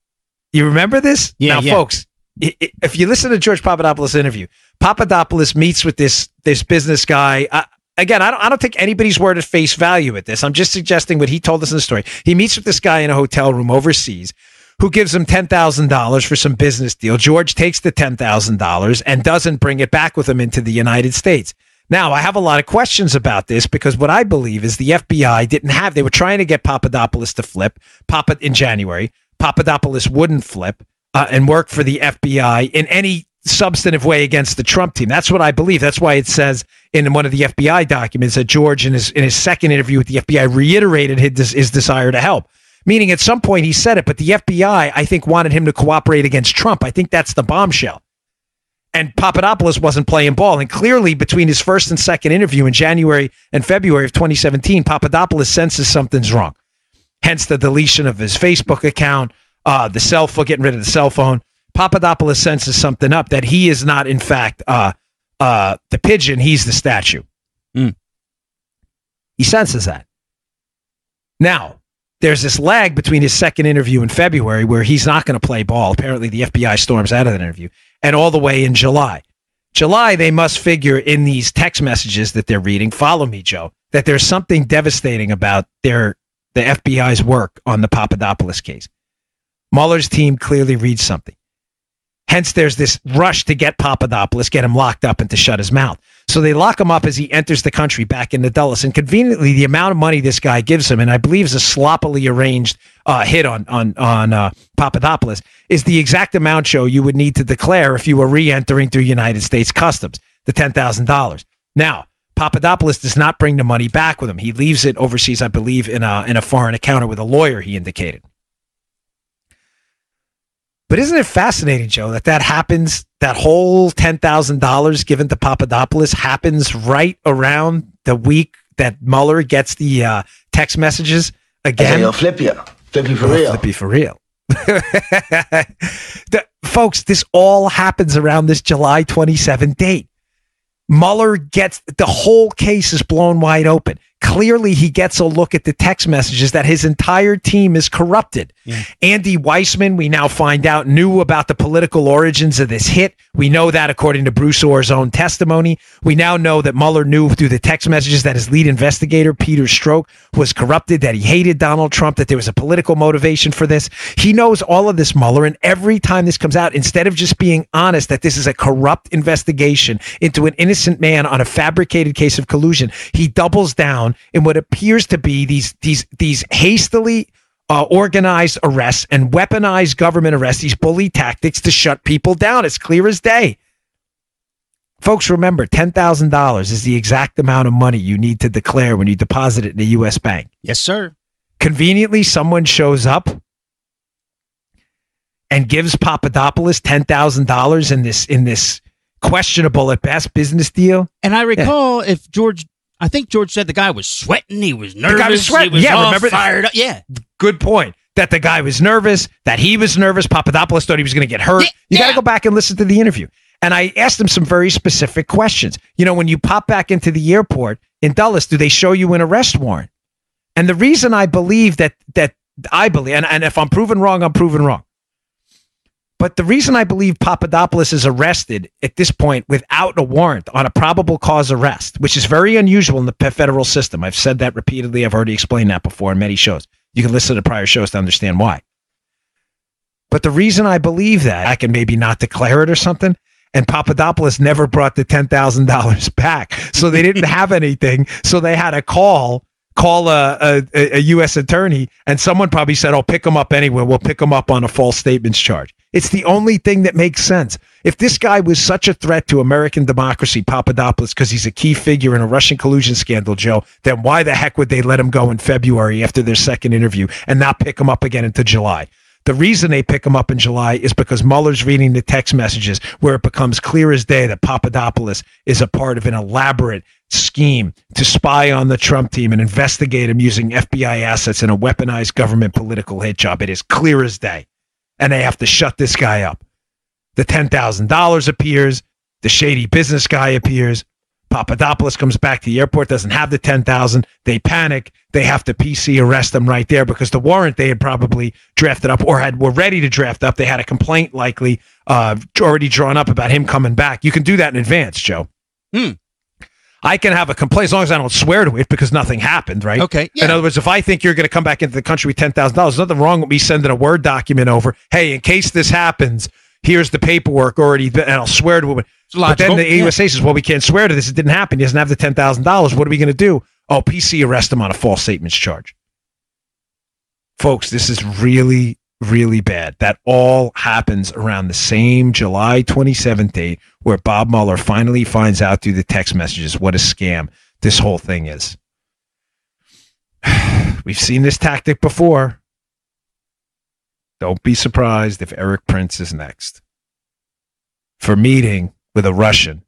You remember this? Yeah. Now, folks, if you listen to George Papadopoulos' interview, Papadopoulos meets with this business guy. Again, I don't take anybody's word at face value with this. I'm just suggesting what he told us in the story. He meets with this guy in a hotel room overseas who gives him $10,000 for some business deal. George takes the $10,000 and doesn't bring it back with him into the United States. Now, I have a lot of questions about this because what I believe is the FBI they were trying to get Papadopoulos to flip in January. Papadopoulos wouldn't flip and work for the FBI in any substantive way against the Trump team. That's what I believe. That's why it says in one of the FBI documents that George, in his second interview with the FBI, reiterated his desire to help. Meaning at some point he said it, but the FBI, I think, wanted him to cooperate against Trump. I think that's the bombshell. And Papadopoulos wasn't playing ball. And clearly between his first and second interview in January and February of 2017, Papadopoulos senses something's wrong. Hence the deletion of his Facebook account, the cell phone, getting rid of the cell phone. Papadopoulos senses something up, that he is not, in fact, the pigeon, he's the statue. He senses that. Now, there's this lag between his second interview in February where he's not going to play ball. Apparently, the FBI storms out of that interview, and all the way in July. July, they must figure in these text messages that they're reading, follow me, Joe, that there's something devastating about the FBI's work on the Papadopoulos case. Mueller's team clearly reads something. Hence, there's this rush to get Papadopoulos, get him locked up and to shut his mouth. So they lock him up as he enters the country back into Dulles. And conveniently, the amount of money this guy gives him, and I believe is a sloppily arranged hit on Papadopoulos, is the exact amount, Joe, you would need to declare if you were re-entering through United States Customs, the $10,000. Now, Papadopoulos does not bring the money back with him. He leaves it overseas, I believe, in a foreign account or with a lawyer, he indicated. But isn't it fascinating, Joe, that happens, that whole $10,000 given to Papadopoulos happens right around the week that Mueller gets the text messages again? He'll flip you. Flip you for real. Flip you for real. Folks, this all happens around this July 27 date. Mueller gets, the whole case is blown wide open. Clearly, he gets a look at the text messages that his entire team is corrupted. Yeah. Andy Weissman, we now find out, knew about the political origins of this hit. We know that according to Bruce Orr's own testimony. We now know that Mueller knew through the text messages that his lead investigator, Peter Strzok, was corrupted, that he hated Donald Trump, that there was a political motivation for this. He knows all of this, Mueller, and every time this comes out, instead of just being honest that this is a corrupt investigation into an innocent man on a fabricated case of collusion, he doubles down in what appears to be these hastily organized arrests and weaponized government arrests, these bully tactics to shut people down. It's clear as day. Folks, remember, $10,000 is the exact amount of money you need to declare when you deposit it in a U.S. bank. Yes, sir. Conveniently, someone shows up and gives Papadopoulos $10,000 in this questionable at best business deal. And I recall I think George said the guy was sweating. He was nervous. The guy was sweating. He was all remember fired up. Yeah. Good point. That the guy was nervous, that he was nervous. Papadopoulos thought he was going to get hurt. You got to go back and listen to the interview. And I asked him some very specific questions. You know, when you pop back into the airport in Dulles, do they show you an arrest warrant? And the reason I believe and if I'm proven wrong, I'm proven wrong. But the reason I believe Papadopoulos is arrested at this point without a warrant on a probable cause arrest, which is very unusual in the federal system. I've said that repeatedly. I've already explained that before in many shows. You can listen to prior shows to understand why. But the reason I believe that, I can maybe not declare it or something, and Papadopoulos never brought the $10,000 back. So they didn't have anything. So they had to call a U.S. attorney, and someone probably said, "Oh, pick him up anyway. We'll pick him up on a false statements charge." It's the only thing that makes sense. If this guy was such a threat to American democracy, Papadopoulos, because he's a key figure in a Russian collusion scandal, Joe, then why the heck would they let him go in February after their second interview and not pick him up again into July? The reason they pick him up in July is because Mueller's reading the text messages where it becomes clear as day that Papadopoulos is a part of an elaborate scheme to spy on the Trump team and investigate him using FBI assets in a weaponized government political hit job. It is clear as day. And they have to shut this guy up. The $10,000 appears. The shady business guy appears. Papadopoulos comes back to the airport, doesn't have the $10,000. They panic. They have to PC arrest him right there because the warrant they had probably drafted up or were ready to draft up. They had a complaint likely already drawn up about him coming back. You can do that in advance, Joe. I can have a complaint as long as I don't swear to it because nothing happened, right? Okay. Yeah. In other words, if I think you're going to come back into the country with $10,000, there's nothing wrong with me sending a Word document over. Hey, in case this happens, here's the paperwork already, and I'll swear to it. But then the USA says, well, we can't swear to this. It didn't happen. He doesn't have the $10,000. What are we going to do? Oh, PC arrest him on a false statements charge. Folks, this is really, really bad. That all happens around the same July 27th date where Bob Mueller finally finds out through the text messages what a scam this whole thing is. We've seen this tactic before. Don't be surprised if Eric Prince is next. For meeting with a Russian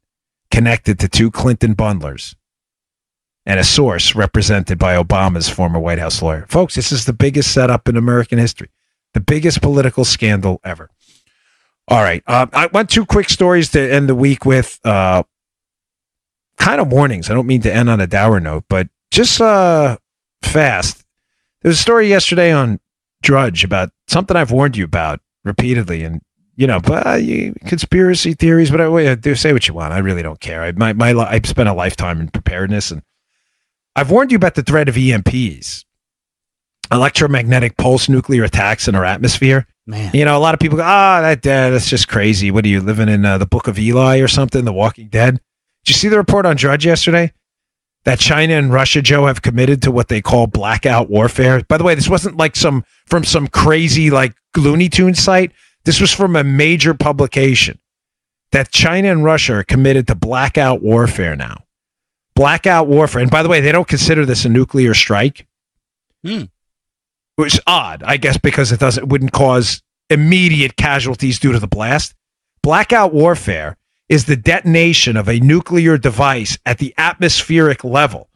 connected to 2 Clinton bundlers and a source represented by Obama's former White House lawyer. Folks, this is the biggest setup in American history. The biggest political scandal ever. All right. I want 2 quick stories to end the week with. Kind of warnings. I don't mean to end on a dour note, but just fast. There was a story yesterday on Drudge about something I've warned you about repeatedly. And, conspiracy theories, but I do say what you want. I really don't care. I've spent a lifetime in preparedness, and I've warned you about the threat of EMPs. Electromagnetic pulse nuclear attacks in our atmosphere. Man. A lot of people go, that's just crazy. What are you, living in the Book of Eli or something, The Walking Dead? Did you see the report on Drudge yesterday? That China and Russia, Joe, have committed to what they call blackout warfare. By the way, this wasn't like from some crazy like Looney Tunes site. This was from a major publication. That China and Russia are committed to blackout warfare now. Blackout warfare. And by the way, they don't consider this a nuclear strike. Which is odd, I guess, because it wouldn't cause immediate casualties due to the blast. Blackout warfare is the detonation of a nuclear device at the atmospheric level.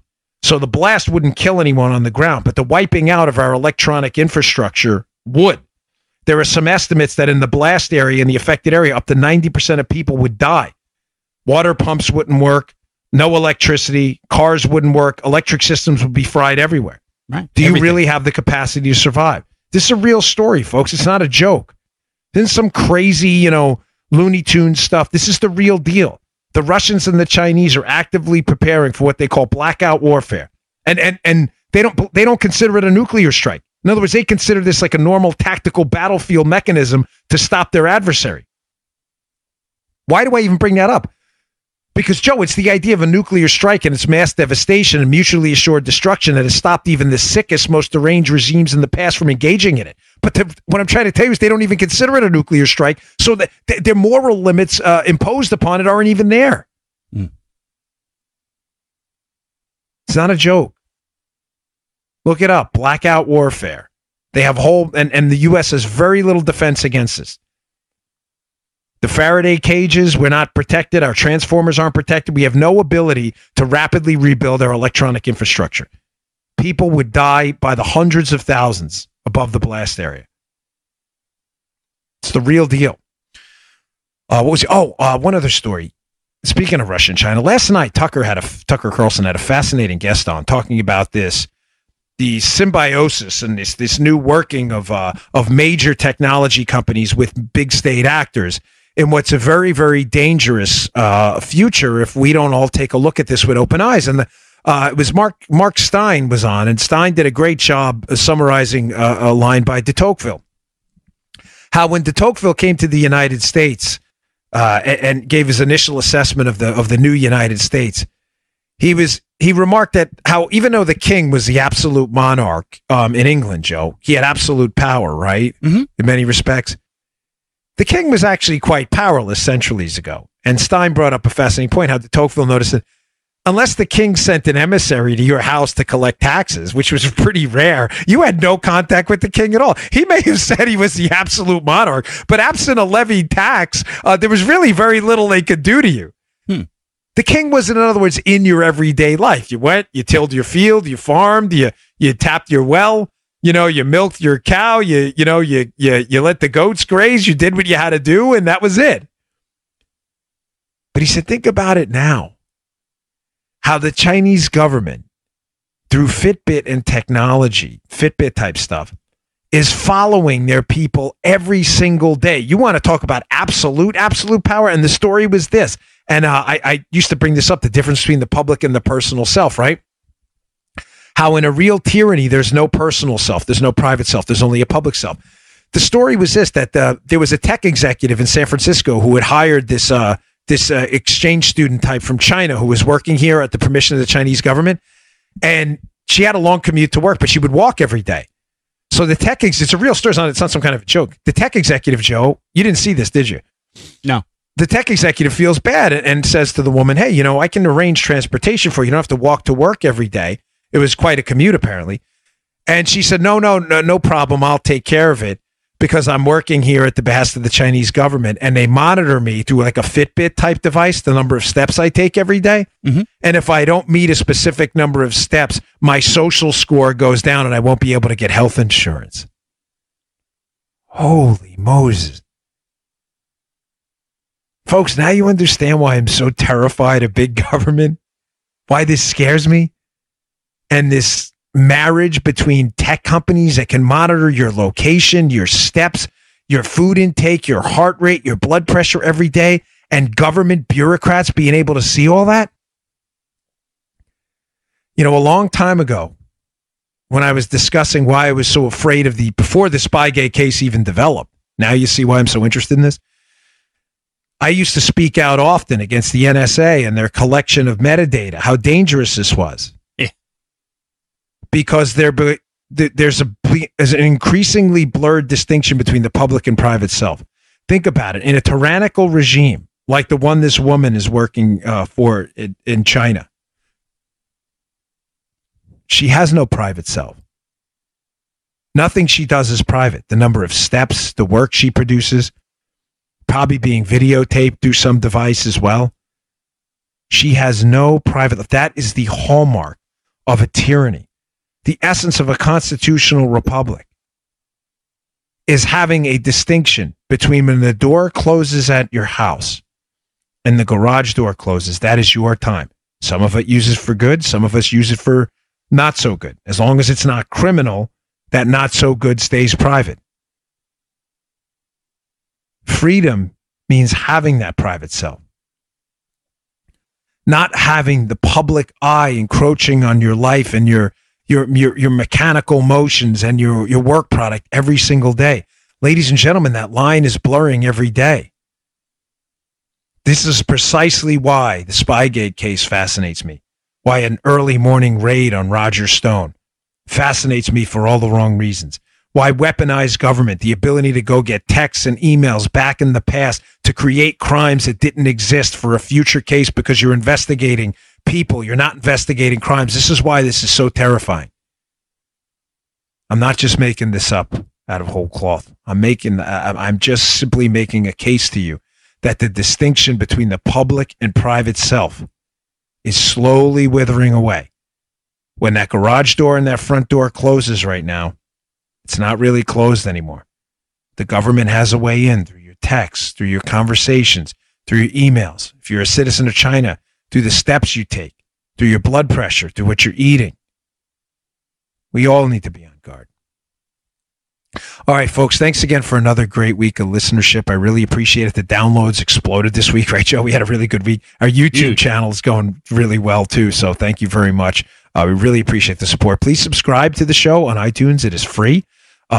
So the blast wouldn't kill anyone on the ground, but the wiping out of our electronic infrastructure would. There are some estimates that in the blast area, in the affected area, up to 90% of people would die. Water pumps wouldn't work, no electricity, cars wouldn't work, electric systems would be fried everywhere. Right. Do you really have the capacity to survive? This is a real story, folks. It's not a joke. This is some crazy, Looney Tunes stuff. This is the real deal. The Russians and the Chinese are actively preparing for what they call blackout warfare. And they don't consider it a nuclear strike. In other words, they consider this like a normal tactical battlefield mechanism to stop their adversary. Why do I even bring that up? Because, Joe, it's the idea of a nuclear strike and its mass devastation and mutually assured destruction that has stopped even the sickest, most deranged regimes in the past from engaging in it. But what I'm trying to tell you is they don't even consider it a nuclear strike, so that their moral limits imposed upon it aren't even there. It's not a joke. Look it up. Blackout warfare. They have and the U.S. has very little defense against this. The Faraday cages, we're not protected. Our transformers aren't protected. We have no ability to rapidly rebuild our electronic infrastructure. People would die by the hundreds of thousands above the blast area. It's the real deal. One other story. Speaking of Russia and China, last night Tucker Carlson had a fascinating guest on talking about the symbiosis and this new working of major technology companies with big state actors in what's a very, very dangerous future if we don't all take a look at this with open eyes. And it was Mark Stein was on, and Stein did a great job summarizing a line by de Tocqueville. How when de Tocqueville came to the United States and gave his initial assessment of the new United States, he remarked that how even though the king was the absolute monarch in England, Joe, he had absolute power, right? Mm-hmm. In many respects. The king was actually quite powerless centuries ago. And Stein brought up a fascinating point, how de Tocqueville noticed that unless the king sent an emissary to your house to collect taxes, which was pretty rare, you had no contact with the king at all. He may have said he was the absolute monarch, but absent a levied tax, there was really very little they could do to you. The king wasn't, in other words, in your everyday life. You went, you tilled your field, you farmed, you tapped your well, you milked your cow, you let the goats graze, you did what you had to do, and that was it. But he said, think about it now. How the Chinese government, through Fitbit and technology, Fitbit type stuff, is following their people every single day. You want to talk about absolute power? And the story was this. And I used to bring this up, the difference between the public and the personal self, right? How in a real tyranny, there's no personal self, there's no private self, there's only a public self. The story was this, that there was a tech executive in San Francisco who had hired this exchange student type from China who was working here at the permission of the Chinese government. And she had a long commute to work, but she would walk every day. So the tech, it's a real story, it's not some kind of a joke. The tech executive, Joe, you didn't see this, did you? No. The tech executive feels bad and says to the woman, hey, I can arrange transportation for you. You don't have to walk to work every day. It was quite a commute, apparently. And she said, no problem. I'll take care of it because I'm working here at the behest of the Chinese government. And they monitor me through like a Fitbit type device, the number of steps I take every day. Mm-hmm. And if I don't meet a specific number of steps, my social score goes down and I won't be able to get health insurance. Holy Moses. Folks, now you understand why I'm so terrified of big government, why this scares me, and this marriage between tech companies that can monitor your location, your steps, your food intake, your heart rate, your blood pressure every day, and government bureaucrats being able to see all that. A long time ago, when I was discussing why I was so afraid of before the Spygate case even developed, now you see why I'm so interested in this. I used to speak out often against the NSA and their collection of metadata, how dangerous this was. Yeah. Because there's an increasingly blurred distinction between the public and private self. Think about it. In a tyrannical regime, like the one this woman is working for in China, she has no private self. Nothing she does is private. The number of steps, the work she produces, probably being videotaped through some device as well. She has no private life. That is the hallmark of a tyranny. The essence of a constitutional republic is having a distinction between when the door closes at your house and the garage door closes. That is your time. Some of it uses for good. Some of us use it for not so good. As long as it's not criminal, that not so good stays private. Freedom means having that private self, not having the public eye encroaching on your life and your mechanical motions and your work product every single day. Ladies and gentlemen, that line is blurring every day. This is precisely why the Spygate case fascinates me, why an early morning raid on Roger Stone fascinates me for all the wrong reasons. Why weaponized government, the ability to go get texts and emails back in the past to create crimes that didn't exist for a future case because you're investigating people, you're not investigating crimes. This is why this is so terrifying. I'm not just making this up out of whole cloth. I'm just simply making a case to you that the distinction between the public and private self is slowly withering away. When that garage door and that front door closes right now, it's not really closed anymore. The government has a way in through your texts, through your conversations, through your emails. If you're a citizen of China, through the steps you take, through your blood pressure, through what you're eating. We all need to be on guard. All right, folks, thanks again for another great week of listenership. I really appreciate it. The downloads exploded this week, right, Joe? We had a really good week. Our YouTube channel is going really well, too, so thank you very much. We really appreciate the support. Please subscribe to the show on iTunes. It is free.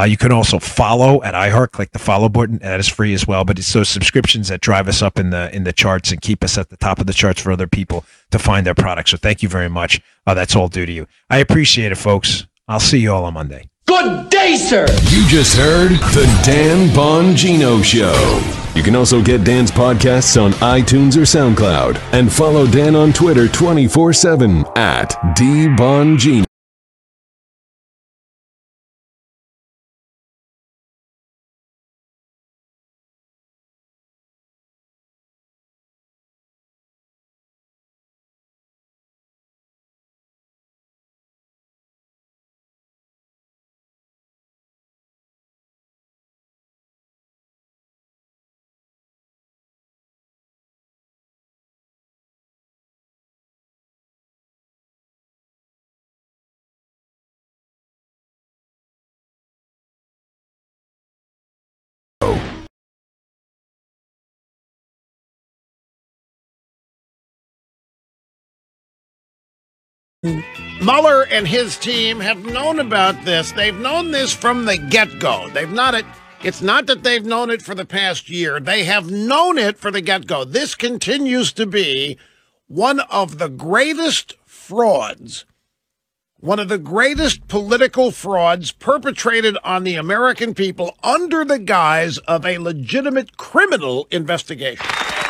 You can also follow at iHeart. Click the follow button. That is free as well. But it's those subscriptions that drive us up in the charts and keep us at the top of the charts for other people to find their products. So thank you very much. That's all due to you. I appreciate it, folks. I'll see you all on Monday. Good day, sir. You just heard the Dan Bongino Show. You can also get Dan's podcasts on iTunes or SoundCloud. And follow Dan on Twitter 24/7 at DBongino. Mueller and his team have known about this. They've known this from the get-go. It's not that they've known it for the past year. They have known it for the get-go. This continues to be one of the greatest frauds, one of the greatest political frauds perpetrated on the American people under the guise of a legitimate criminal investigation.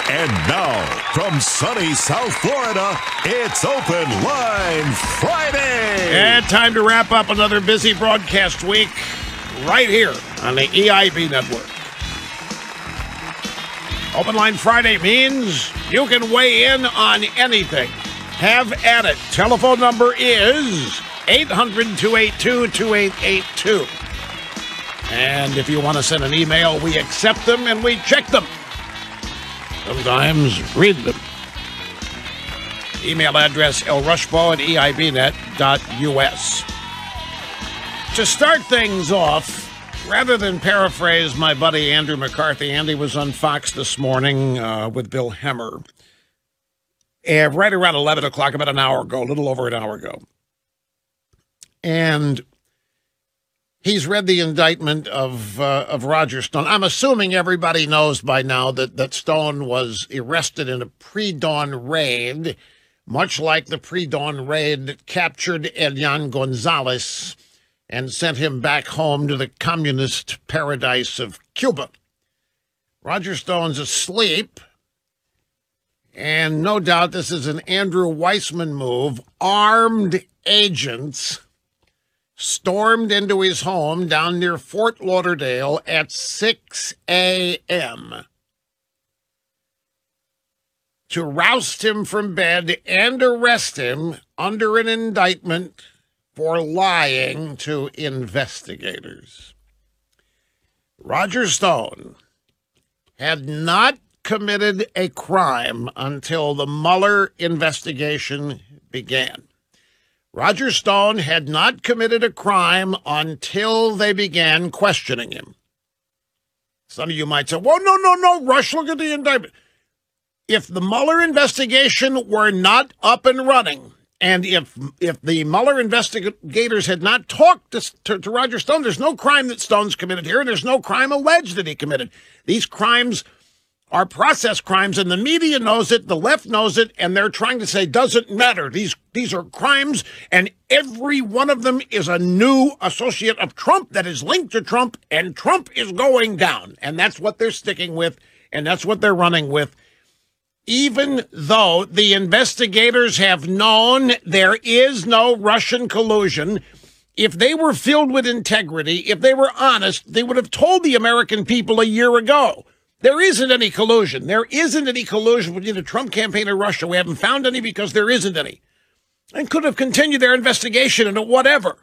And now, from sunny South Florida, it's Open Line Friday. And time to wrap up another busy broadcast week right here on the EIB network. Open Line Friday means you can weigh in on anything. Have at it. Telephone number is 800-282-2882. And if you want to send an email, we accept them and we check them. Sometimes read them. Email address lrushbo@eibnet.us. To start things off, rather than paraphrase my buddy Andrew McCarthy, Andy was on Fox this morning with Bill Hemmer. Right around 11 o'clock, about an hour ago, a little over an hour ago. And he's read the indictment of Roger Stone. I'm assuming everybody knows by now that Stone was arrested in a pre-dawn raid, much like the pre-dawn raid that captured Elian Gonzalez and sent him back home to the communist paradise of Cuba. Roger Stone's asleep, and no doubt this is an Andrew Weissman move. Armed agents stormed into his home down near Fort Lauderdale at 6 a.m. to roust him from bed and arrest him under an indictment for lying to investigators. Roger Stone had not committed a crime until the Mueller investigation began. Roger Stone had not committed a crime until they began questioning him. Some of you might say, well, no, Rush, look at the indictment. If the Mueller investigation were not up and running, and if the Mueller investigators had not talked to Roger Stone, there's no crime that Stone's committed here, and there's no crime alleged that he committed. These crimes are process crimes, and the media knows it, the left knows it, and they're trying to say, doesn't matter. These are crimes, and every one of them is a new associate of Trump that is linked to Trump, and Trump is going down. And that's what they're sticking with, and that's what they're running with. Even though the investigators have known there is no Russian collusion, if they were filled with integrity, if they were honest, they would have told the American people a year ago. There isn't any collusion. There isn't any collusion between the Trump campaign and Russia. We haven't found any because there isn't any. And could have continued their investigation into whatever.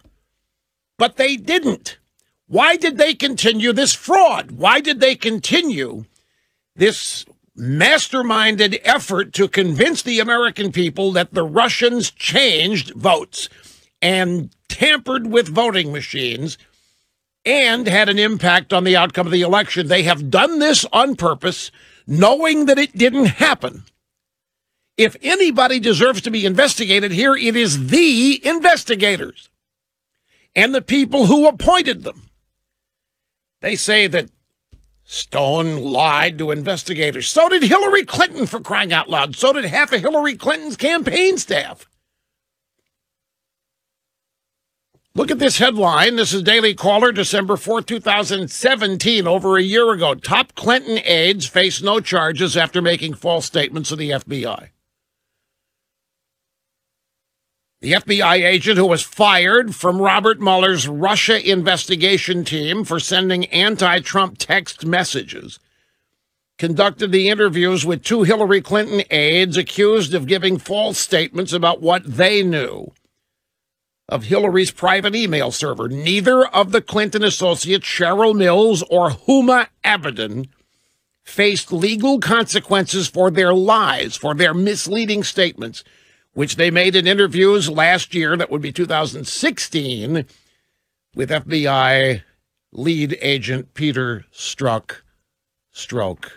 But they didn't. Why did they continue this fraud? Why did they continue this masterminded effort to convince the American people that the Russians changed votes and tampered with voting machines and had an impact on the outcome of the election? They have done this on purpose, knowing that it didn't happen. If anybody deserves to be investigated here, it is the investigators and the people who appointed them. They say that Stone lied to investigators. So did Hillary Clinton, for crying out loud. So did half of Hillary Clinton's campaign staff. Look at this headline. This is Daily Caller, December 4th, 2017, over a year ago. Top Clinton aides face no charges after making false statements to the FBI. The FBI agent who was fired from Robert Mueller's Russia investigation team for sending anti-Trump text messages conducted the interviews with two Hillary Clinton aides accused of giving false statements about what they knew of Hillary's private email server. Neither of the Clinton associates, Cheryl Mills or Huma Abedin, faced legal consequences for their lies, for their misleading statements, which they made in interviews last year, that would be 2016, with FBI lead agent Peter Strzok Smirk.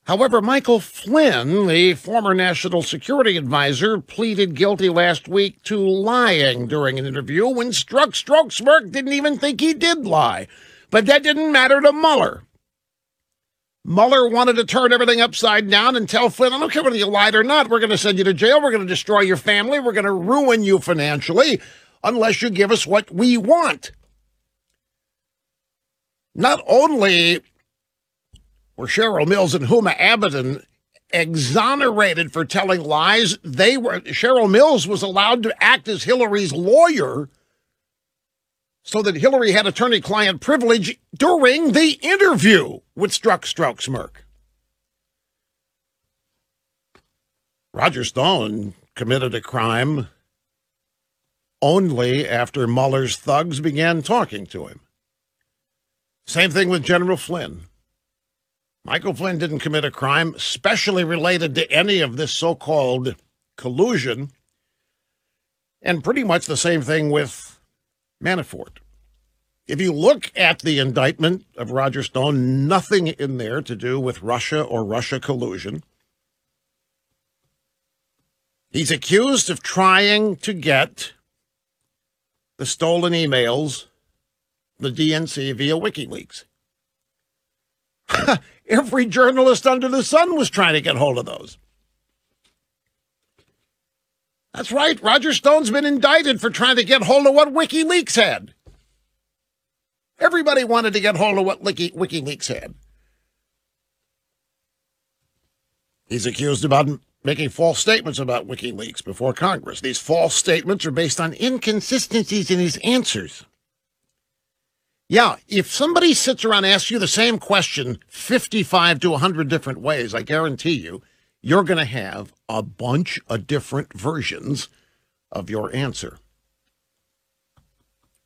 However, Michael Flynn, the former national security advisor, pleaded guilty last week to lying during an interview when Stroke Smirk didn't even think he did lie. But that didn't matter to Mueller. Mueller wanted to turn everything upside down and tell Flynn, I don't care whether you lied or not, we're going to send you to jail, we're going to destroy your family, we're going to ruin you financially unless you give us what we want. Not only were Cheryl Mills and Huma Abedin exonerated for telling lies, Cheryl Mills was allowed to act as Hillary's lawyer so that Hillary had attorney-client privilege during the interview with Stroke Smirk. Roger Stone committed a crime only after Mueller's thugs began talking to him. Same thing with General Flynn. Michael Flynn didn't commit a crime specially related to any of this so-called collusion. And pretty much the same thing with Manafort. If you look at the indictment of Roger Stone, nothing in there to do with Russia or Russia collusion. He's accused of trying to get the stolen emails, the DNC, via WikiLeaks. Every journalist under the sun was trying to get hold of those. That's right. Roger Stone's been indicted for trying to get hold of what WikiLeaks had. Everybody wanted to get hold of what WikiLeaks had. He's accused about making false statements about WikiLeaks before Congress. These false statements are based on inconsistencies in his answers. Yeah, if somebody sits around and asks you the same question 55 to 100 different ways, I guarantee you, you're going to have a bunch of different versions of your answer.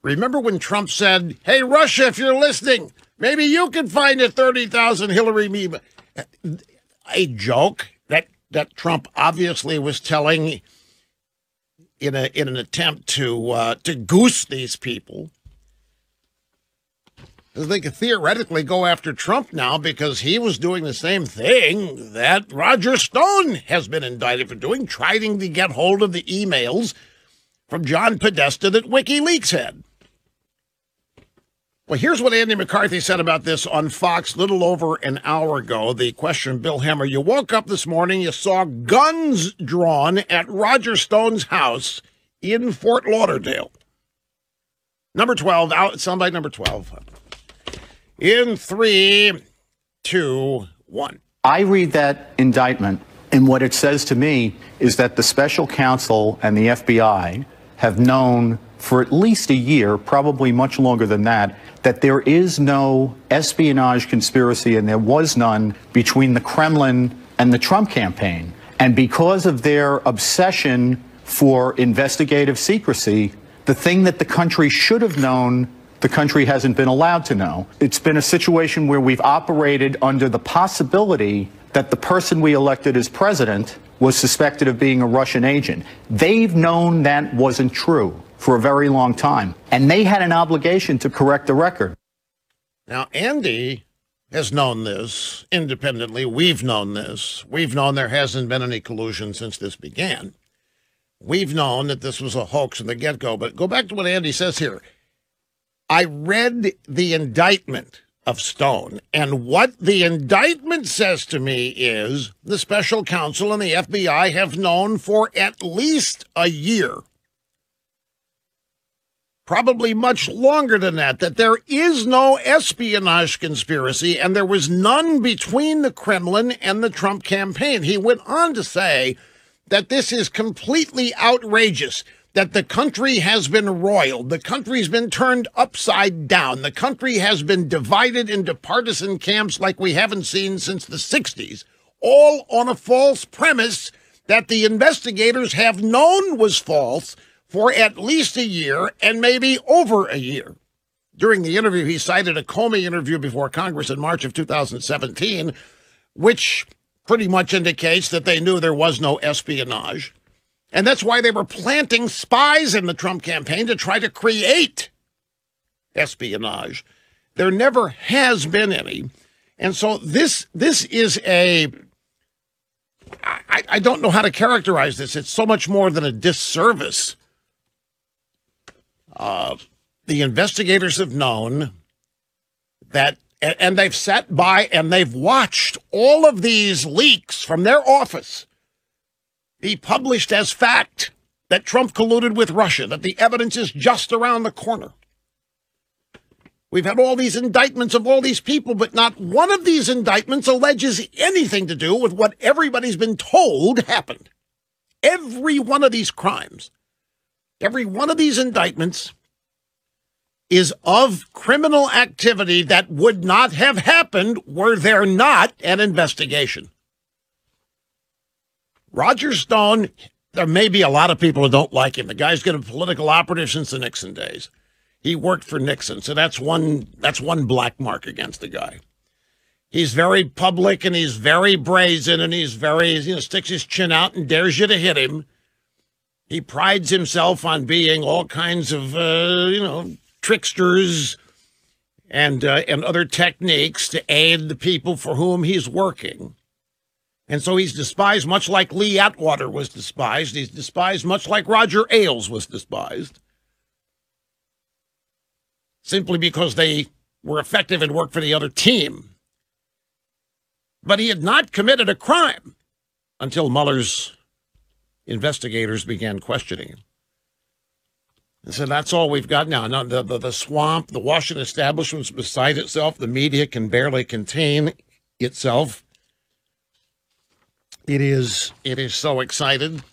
Remember when Trump said, hey, Russia, if you're listening, maybe you can find a 30,000 Hillary meme. A joke that Trump obviously was telling in an attempt to goose these people. They could theoretically go after Trump now because he was doing the same thing that Roger Stone has been indicted for doing, trying to get hold of the emails from John Podesta that WikiLeaks had. Well, here's what Andy McCarthy said about this on Fox a little over an hour ago. The question, Bill Hemmer, you woke up this morning, you saw guns drawn at Roger Stone's house in Fort Lauderdale. Number 12, out, soundbite number 12. In 3, 2, 1. I read that indictment, and what it says to me is that the special counsel and the FBI have known for at least a year, probably much longer than that there is no espionage conspiracy, and there was none, between the Kremlin and the Trump campaign. And because of their obsession for investigative secrecy, the thing that the country should have known, the country hasn't been allowed to know. It's been a situation where we've operated under the possibility that the person we elected as president was suspected of being a Russian agent. They've known that wasn't true for a very long time, and they had an obligation to correct the record. Now, Andy has known this independently. We've known this. We've known there hasn't been any collusion since this began. We've known that this was a hoax from the get-go. But go back to what Andy says here. I read the indictment of Stone, and what the indictment says to me is the special counsel and the FBI have known for at least a year, probably much longer than that there is no espionage conspiracy, and there was none between the Kremlin and the Trump campaign. He went on to say that this is completely outrageous, that the country has been roiled, the country's been turned upside down, the country has been divided into partisan camps like we haven't seen since the 60s, all on a false premise that the investigators have known was false for at least a year and maybe over a year. During the interview, he cited a Comey interview before Congress in March of 2017, which pretty much indicates that they knew there was no espionage. And that's why they were planting spies in the Trump campaign to try to create espionage. There never has been any. And so this is I don't know how to characterize this. It's so much more than a disservice. The investigators have known that, and they've sat by and they've watched all of these leaks from their office be published as fact that Trump colluded with Russia, that the evidence is just around the corner. We've had all these indictments of all these people, but not one of these indictments alleges anything to do with what everybody's been told happened. Every one of these crimes, every one of these indictments is of criminal activity that would not have happened were there not an investigation. Roger Stone, there may be a lot of people who don't like him. The guy's been a political operative since the Nixon days. He worked for Nixon, so that's one black mark against the guy. He's very public and he's very brazen and he's very, sticks his chin out and dares you to hit him. He prides himself on being all kinds of, tricksters and other techniques to aid the people for whom he's working. And so he's despised much like Lee Atwater was despised. He's despised much like Roger Ailes was despised. Simply because they were effective and worked for the other team. But he had not committed a crime until Mueller's investigators began questioning him. And so that's all we've got now. Now the swamp, the Washington establishment's beside itself. The media can barely contain itself. It is so excited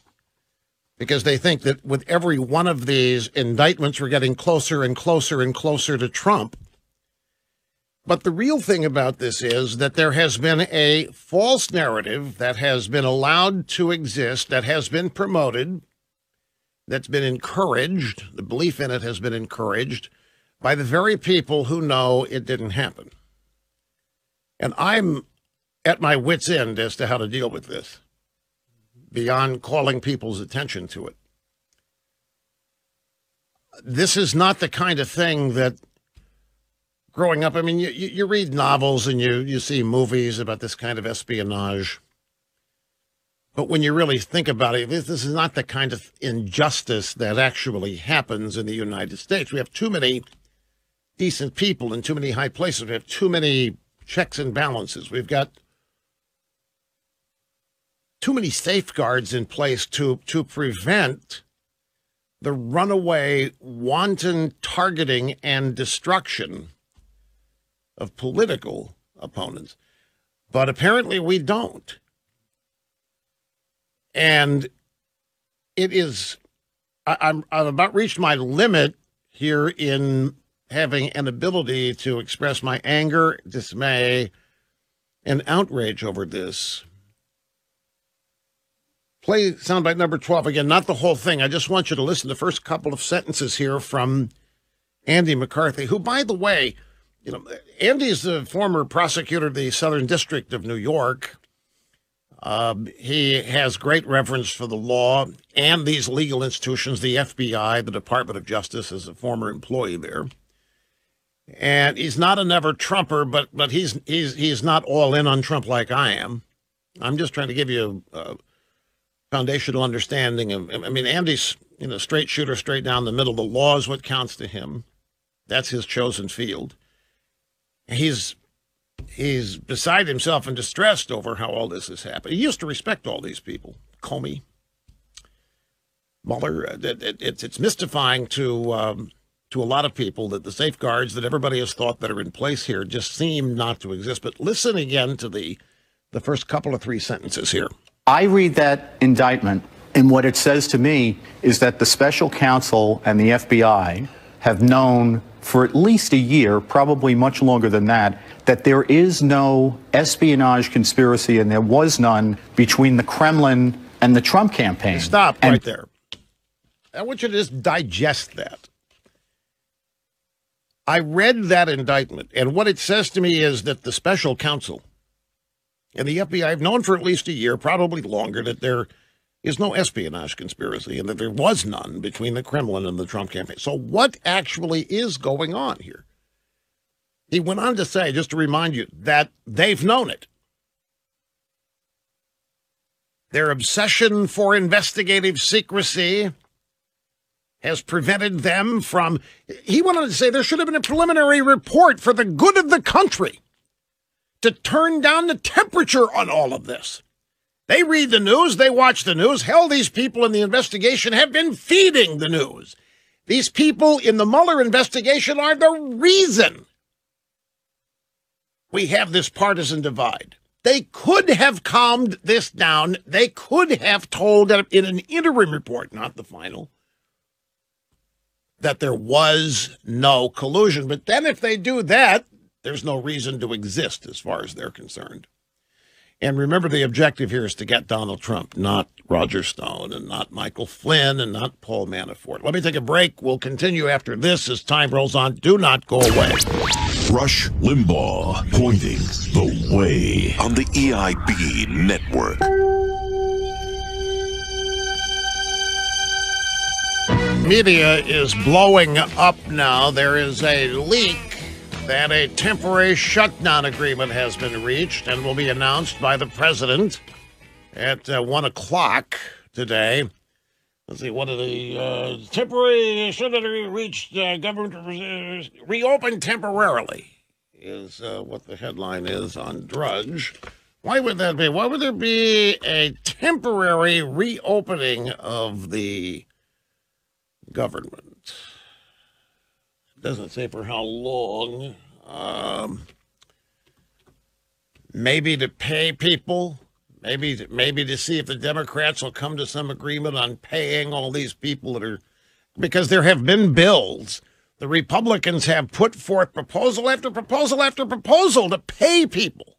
because they think that with every one of these indictments, we're getting closer and closer and closer to Trump. But the real thing about this is that there has been a false narrative that has been allowed to exist, that has been promoted, that's been encouraged. The belief in it has been encouraged by the very people who know it didn't happen. And I'm at my wit's end as to how to deal with this, beyond calling people's attention to it. This is not the kind of thing that growing up, I mean, you read novels and you see movies about this kind of espionage. But when you really think about it, this is not the kind of injustice that actually happens in the United States. We have too many decent people in too many high places. We have too many checks and balances. We've got too many safeguards in place to prevent the runaway, wanton targeting and destruction of political opponents. But apparently we don't. And it is, I've about reached my limit here in having an ability to express my anger, dismay, and outrage over this. Play soundbite number 12 again, not the whole thing. I just want you to listen to the first couple of sentences here from Andy McCarthy, who, by the way, Andy is the former prosecutor of the Southern District of New York. He has great reverence for the law and these legal institutions, the FBI, the Department of Justice, as a former employee there. And he's not a never Trumper, but he's not all in on Trump like I am. I'm just trying to give you a foundational understanding of, I mean, Andy's, straight shooter, straight down the middle. The law is what counts to him. That's his chosen field. He's beside himself and distressed over how all this has happened. He used to respect all these people. Comey, Mueller. It's mystifying to a lot of people that the safeguards that everybody has thought that are in place here just seem not to exist. But listen again to the first couple of three sentences here. I read that indictment, and what it says to me is that the special counsel and the FBI have known for at least a year, probably much longer than that, that there is no espionage conspiracy, and there was none between the Kremlin and the Trump campaign. Stop right there. I want you to just digest that. I read that indictment, and what it says to me is that the special counsel and the FBI have known for at least a year, probably longer, that there is no espionage conspiracy and that there was none between the Kremlin and the Trump campaign. So what actually is going on here? He went on to say, just to remind you, that they've known it. Their obsession for investigative secrecy has prevented them from... He went on to say there should have been a preliminary report for the good of the country to turn down the temperature on all of this. They read the news, they watch the news. Hell, these people in the investigation have been feeding the news. These people in the Mueller investigation are the reason we have this partisan divide. They could have calmed this down. They could have told in an interim report, not the final, that there was no collusion. But then if they do that, there's no reason to exist as far as they're concerned. And remember, the objective here is to get Donald Trump, not Roger Stone and not Michael Flynn and not Paul Manafort. Let me take a break. We'll continue after this as time rolls on. Do not go away. Rush Limbaugh pointing the way on the EIB network. Media is blowing up now. There is a leak that a temporary shutdown agreement has been reached and will be announced by the president at 1 o'clock today. Let's see, what are the temporary shutdown reached government reopened temporarily is what the headline is on Drudge. Why would that be? Why would there be a temporary reopening of the government? It doesn't say for how long. Maybe to pay people. Maybe to see if the Democrats will come to some agreement on paying all these people that are, because there have been bills. The Republicans have put forth proposal after proposal after proposal to pay people,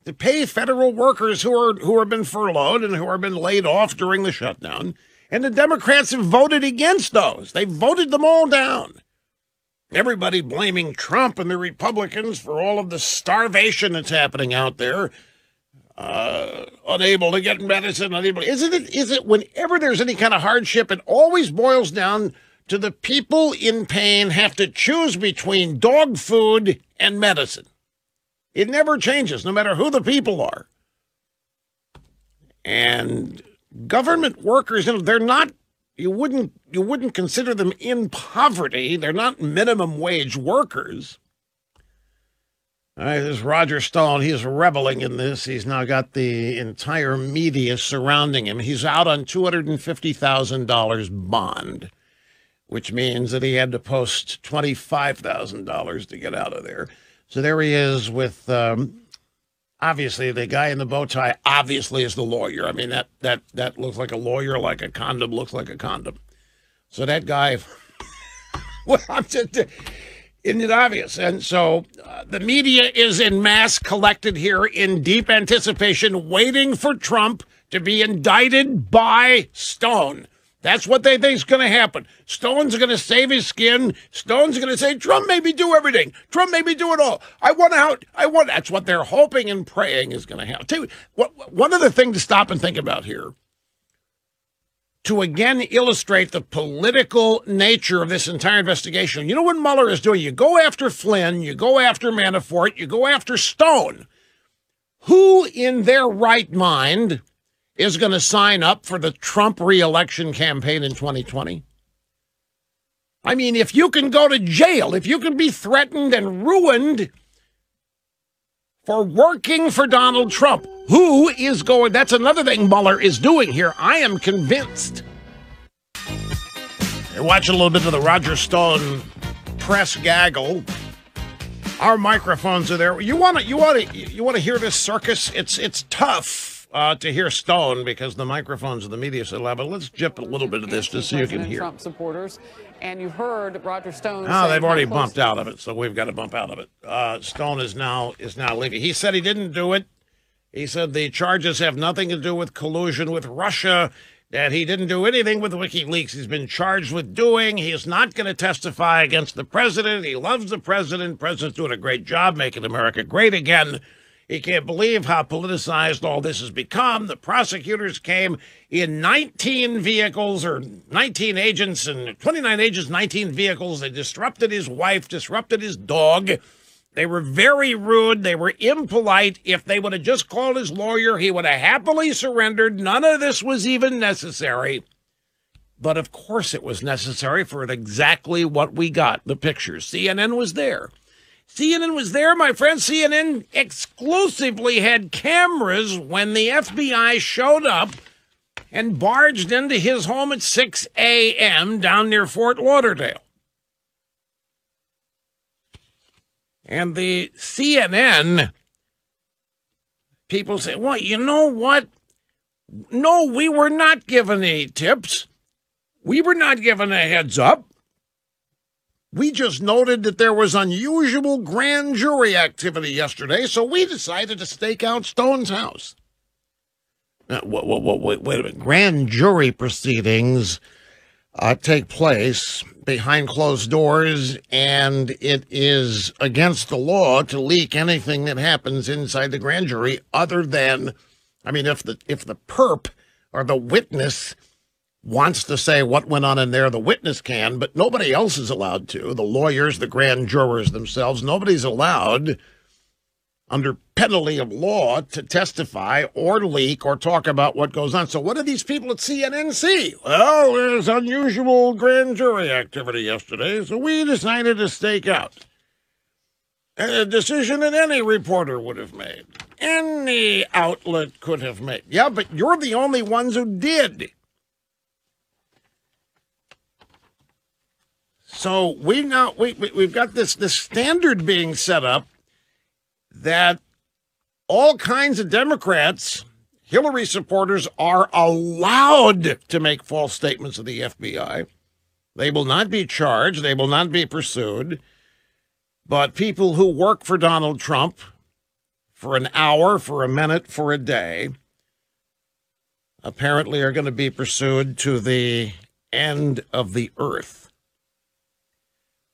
to pay federal workers who have been furloughed and who have been laid off during the shutdown. And the Democrats have voted against those. They voted them all down. Everybody blaming Trump and the Republicans for all of the starvation that's happening out there. Unable to get medicine, unable. Is it whenever there's any kind of hardship, it always boils down to the people in pain have to choose between dog food and medicine. It never changes, no matter who the people are. And government workers, they're not, you wouldn't consider them in poverty. They're not minimum wage workers. All right, this is Roger Stone. He's reveling in this. He's now got the entire media surrounding him. He's out on $250,000 bond, which means that he had to post $25,000 to get out of there. So there he is with, obviously, the guy in the bow tie obviously is the lawyer. I mean, that looks like a lawyer, like a condom looks like a condom. So that guy, well, isn't it obvious? And so the media is en masse collected here in deep anticipation, waiting for Trump to be indicted by Stone. That's what they think is going to happen. Stone's going to save his skin. Stone's going to say, Trump made me do everything. Trump made me do it all. I want out. That's what they're hoping and praying is going to happen. Tell you, one other thing to stop and think about here, to again illustrate the political nature of this entire investigation. You know what Mueller is doing? You go after Flynn, you go after Manafort, you go after Stone. Who in their right mind is going to sign up for the Trump re-election campaign in 2020? I mean, if you can go to jail, if you can be threatened and ruined for working for Donald Trump, who is going? That's another thing Mueller is doing here. I am convinced. You're watching a little bit of the Roger Stone press gaggle. Our microphones are there. You want to hear this circus? It's tough to hear Stone because the microphones of the media so loud. But let's jip a little bit of this to see if you can hear. Trump supporters, and you heard Roger Stone. Oh, they've already bumped out of it, so we've got to bump out of it. Stone is now leaving. He said he didn't do it. He said the charges have nothing to do with collusion with Russia, that he didn't do anything with WikiLeaks. He's been charged with doing. He is not going to testify against the president. He loves the president. The president's doing a great job making America great again. He can't believe how politicized all this has become. The prosecutors came in 19 vehicles, or 19 agents and 29 agents, 19 vehicles. They disrupted his wife, disrupted his dog. They were very rude. They were impolite. If they would have just called his lawyer, he would have happily surrendered. None of this was even necessary. But of course it was necessary for exactly what we got, the pictures. CNN was there. CNN was there, my friend. CNN exclusively had cameras when the FBI showed up and barged into his home at 6 a.m. down near Fort Lauderdale. And the CNN people say, well, you know what? No, we were not given any tips. We were not given a heads up. We just noted that there was unusual grand jury activity yesterday, so we decided to stake out Stone's house. Wait a minute. Grand jury proceedings take place behind closed doors, and it is against the law to leak anything that happens inside the grand jury other than, I mean, if the perp or the witness wants to say what went on in there, the witness can, but nobody else is allowed to. The lawyers, the grand jurors themselves, nobody's allowed under penalty of law to testify or leak or talk about what goes on. So what did these people at CNN see? Well, there's unusual grand jury activity yesterday, so we decided to stake out. A decision that any reporter would have made. Any outlet could have made. Yeah, but you're the only ones who did. So we've got this standard being set up that all kinds of Democrats, Hillary supporters, are allowed to make false statements of the FBI. They will not be charged. They will not be pursued. But people who work for Donald Trump for an hour, for a minute, for a day, apparently are going to be pursued to the end of the earth.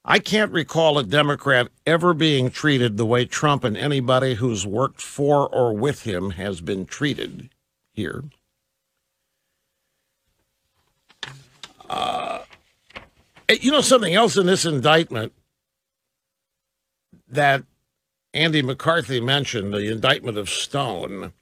I can't recall a Democrat ever being treated the way Trump and anybody who's worked for or with him has been treated here. You know, something else in this indictment that Andy McCarthy mentioned, the indictment of Stone.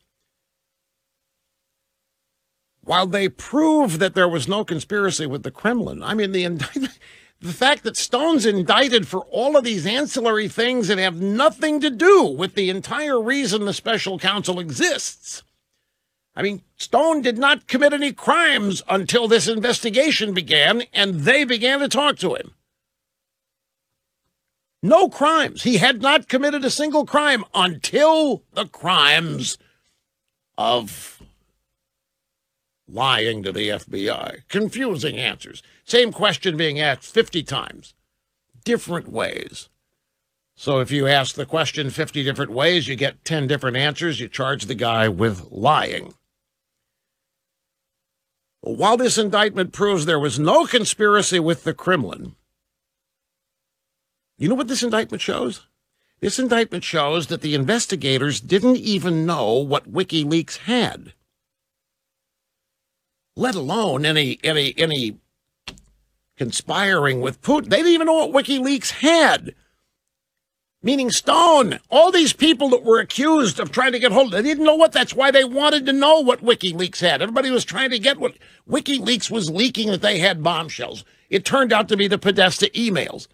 While they prove that there was no conspiracy with the Kremlin, I mean, the indictment... The fact that Stone's indicted for all of these ancillary things that have nothing to do with the entire reason the special counsel exists. I mean, Stone did not commit any crimes until this investigation began, and they began to talk to him. No crimes. He had not committed a single crime until the crimes of lying to the FBI. Confusing answers. Same question being asked 50 times. Different ways. So if you ask the question 50 different ways, you get 10 different answers. You charge the guy with lying. While this indictment proves there was no conspiracy with the Kremlin, you know what this indictment shows? This indictment shows that the investigators didn't even know what WikiLeaks had, let alone any conspiring with Putin. They didn't even know what WikiLeaks had. Meaning Stone, all these people that were accused of trying to get hold of it, they didn't know what. That's why they wanted to know what WikiLeaks had. Everybody was trying to get what WikiLeaks was leaking, that they had bombshells. It turned out to be the Podesta emails.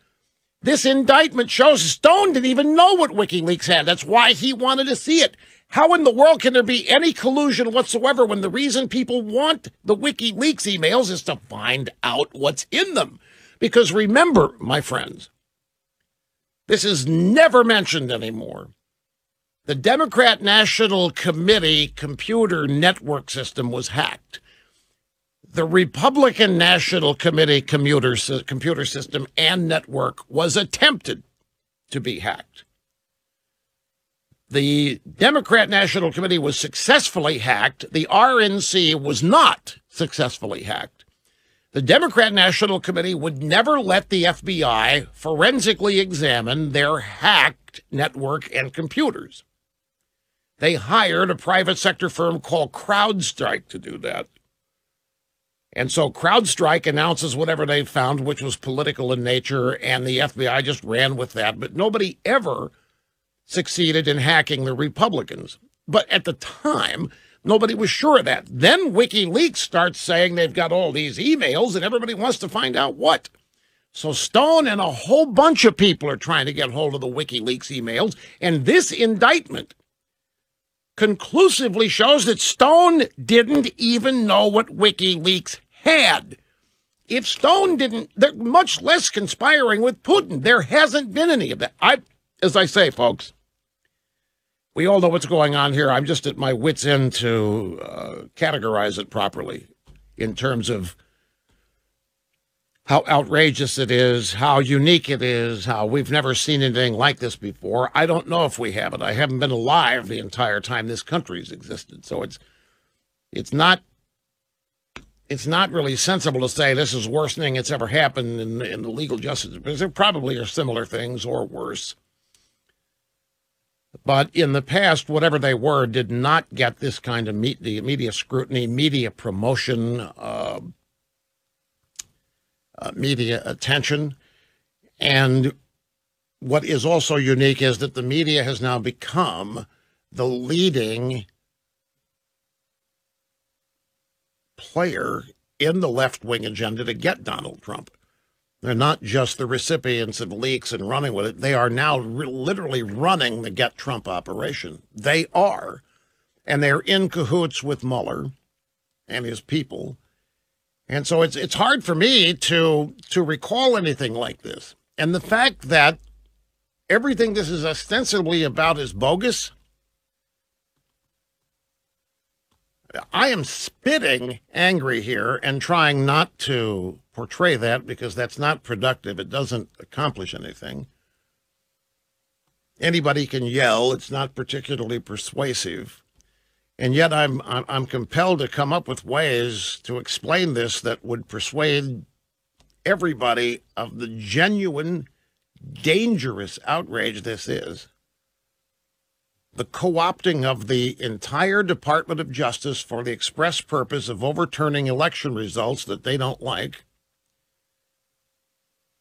This indictment shows Stone didn't even know what WikiLeaks had. That's why he wanted to see it. How in the world can there be any collusion whatsoever when the reason people want the WikiLeaks emails is to find out what's in them? Because remember, my friends, this is never mentioned anymore. The Democrat National Committee computer network system was hacked. The Republican National Committee computer system and network was attempted to be hacked. The Democrat National Committee was successfully hacked. The RNC was not successfully hacked. The Democrat National Committee would never let the FBI forensically examine their hacked network and computers. They hired a private sector firm called CrowdStrike to do that. And so CrowdStrike announces whatever they found, which was political in nature, and the FBI just ran with that. But nobody ever succeeded in hacking the Republicans. But at the time, nobody was sure of that. Then WikiLeaks starts saying they've got all these emails and everybody wants to find out what. So Stone and a whole bunch of people are trying to get hold of the WikiLeaks emails. And this indictment conclusively shows that Stone didn't even know what WikiLeaks had. If Stone didn't, they're much less conspiring with Putin. There hasn't been any of that. As I say, folks, we all know what's going on here. I'm just at my wit's end to categorize it properly in terms of how outrageous it is, how unique it is, how we've never seen anything like this before. I don't know if we have it. I haven't been alive the entire time this country's existed. So it's not really sensible to say this is the worst thing that's ever happened in the legal justice, because there probably are similar things or worse. But in the past, whatever they were, did not get this kind of media scrutiny, media promotion, media attention. And what is also unique is that the media has now become the leading player in the left-wing agenda to get Donald Trump. They're not just the recipients of leaks and running with it. They are now literally running the Get Trump operation. They are. And they're in cahoots with Mueller and his people. And so it's hard for me to recall anything like this. And the fact that everything this is ostensibly about is bogus, I am spitting angry here and trying not to portray that because that's not productive. It doesn't accomplish anything. Anybody can yell. It's not particularly persuasive. And yet I'm compelled to come up with ways to explain this that would persuade everybody of the genuine, dangerous outrage this is. The co-opting of the entire Department of Justice for the express purpose of overturning election results that they don't like.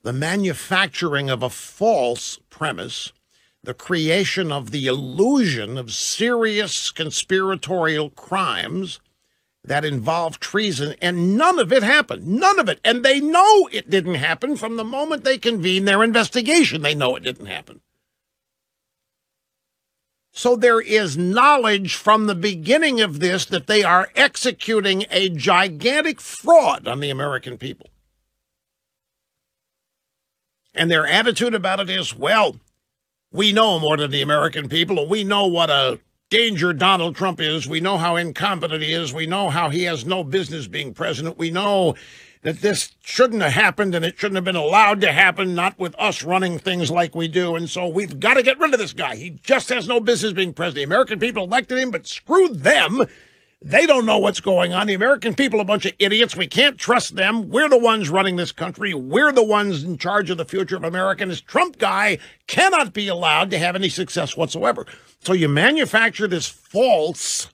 The manufacturing of a false premise. The creation of the illusion of serious conspiratorial crimes that involve treason, and none of it happened. None of it. And they know it didn't happen from the moment they convened their investigation. They know it didn't happen. So there is knowledge from the beginning of this that they are executing a gigantic fraud on the American people. And their attitude about it is, well, we know more than the American people. We know what a danger Donald Trump is. We know how incompetent he is. We know how he has no business being president. We know that this shouldn't have happened and it shouldn't have been allowed to happen, not with us running things like we do. And so we've got to get rid of this guy. He just has no business being president. The American people elected him, but screw them. They don't know what's going on. The American people are a bunch of idiots. We can't trust them. We're the ones running this country. We're the ones in charge of the future of America. And this Trump guy cannot be allowed to have any success whatsoever. So you manufacture this false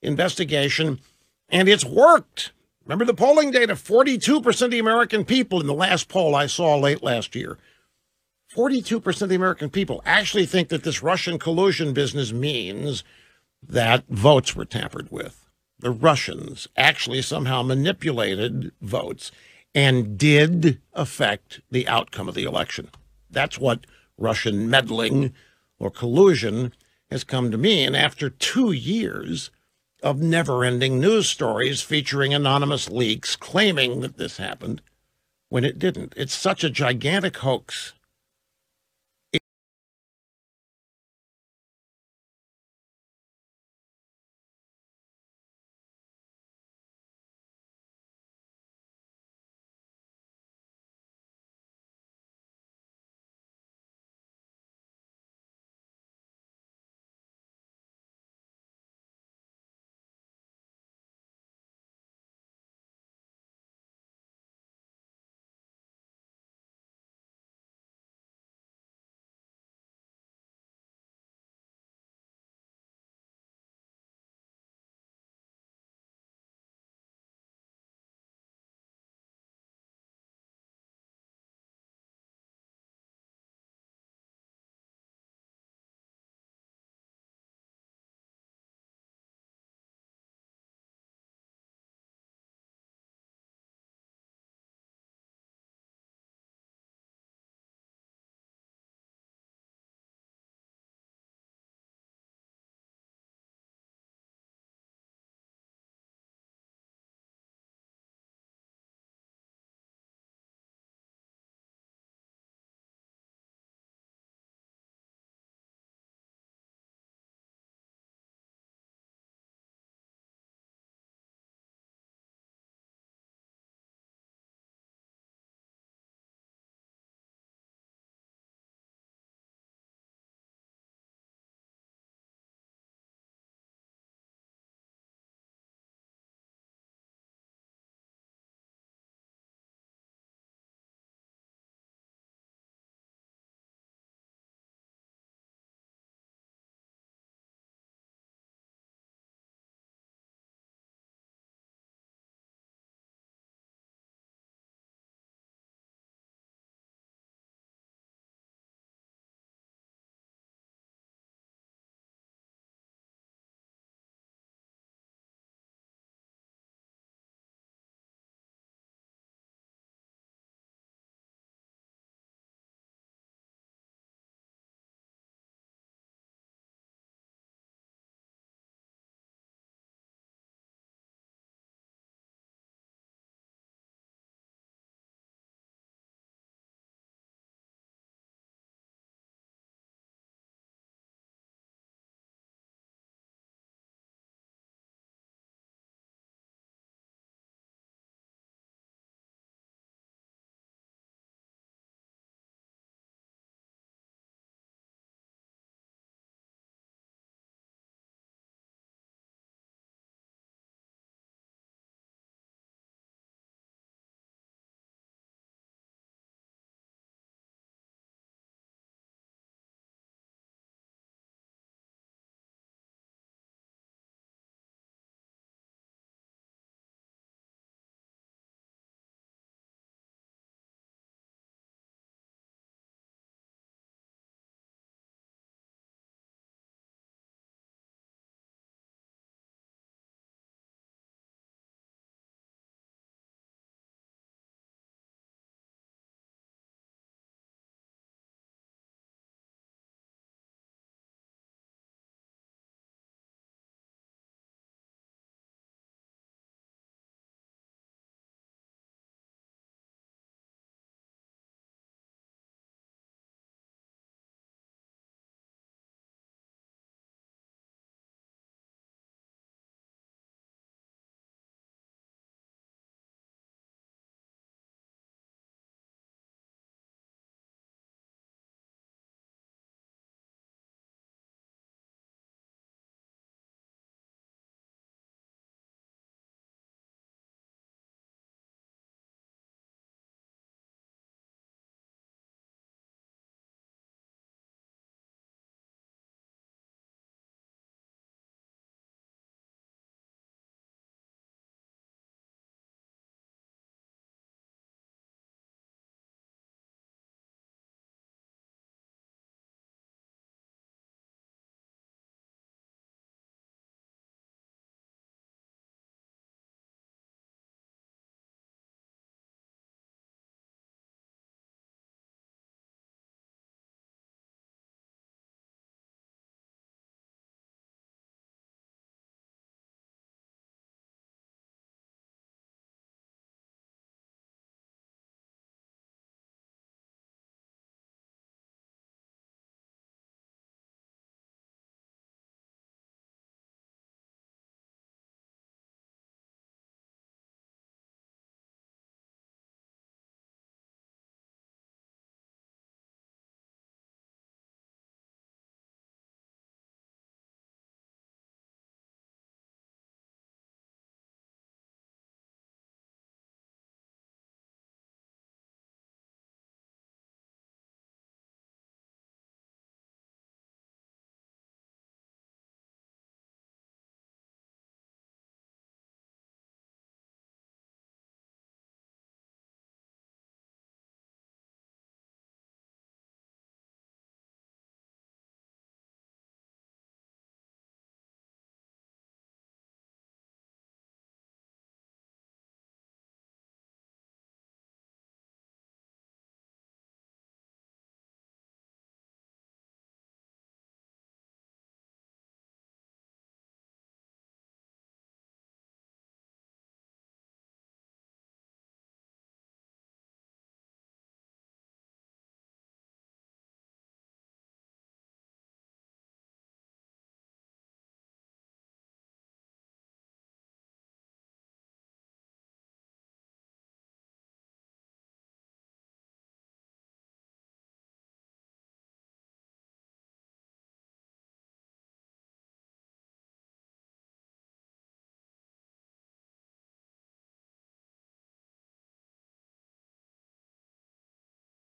investigation, and it's worked. Remember the polling data, 42% of the American people in the last poll I saw late last year, 42% of the American people actually think that this Russian collusion business means that votes were tampered with. The Russians actually somehow manipulated votes and did affect the outcome of the election. That's what Russian meddling or collusion has come to mean after 2 years of never-ending news stories featuring anonymous leaks claiming that this happened when it didn't. It's such a gigantic hoax.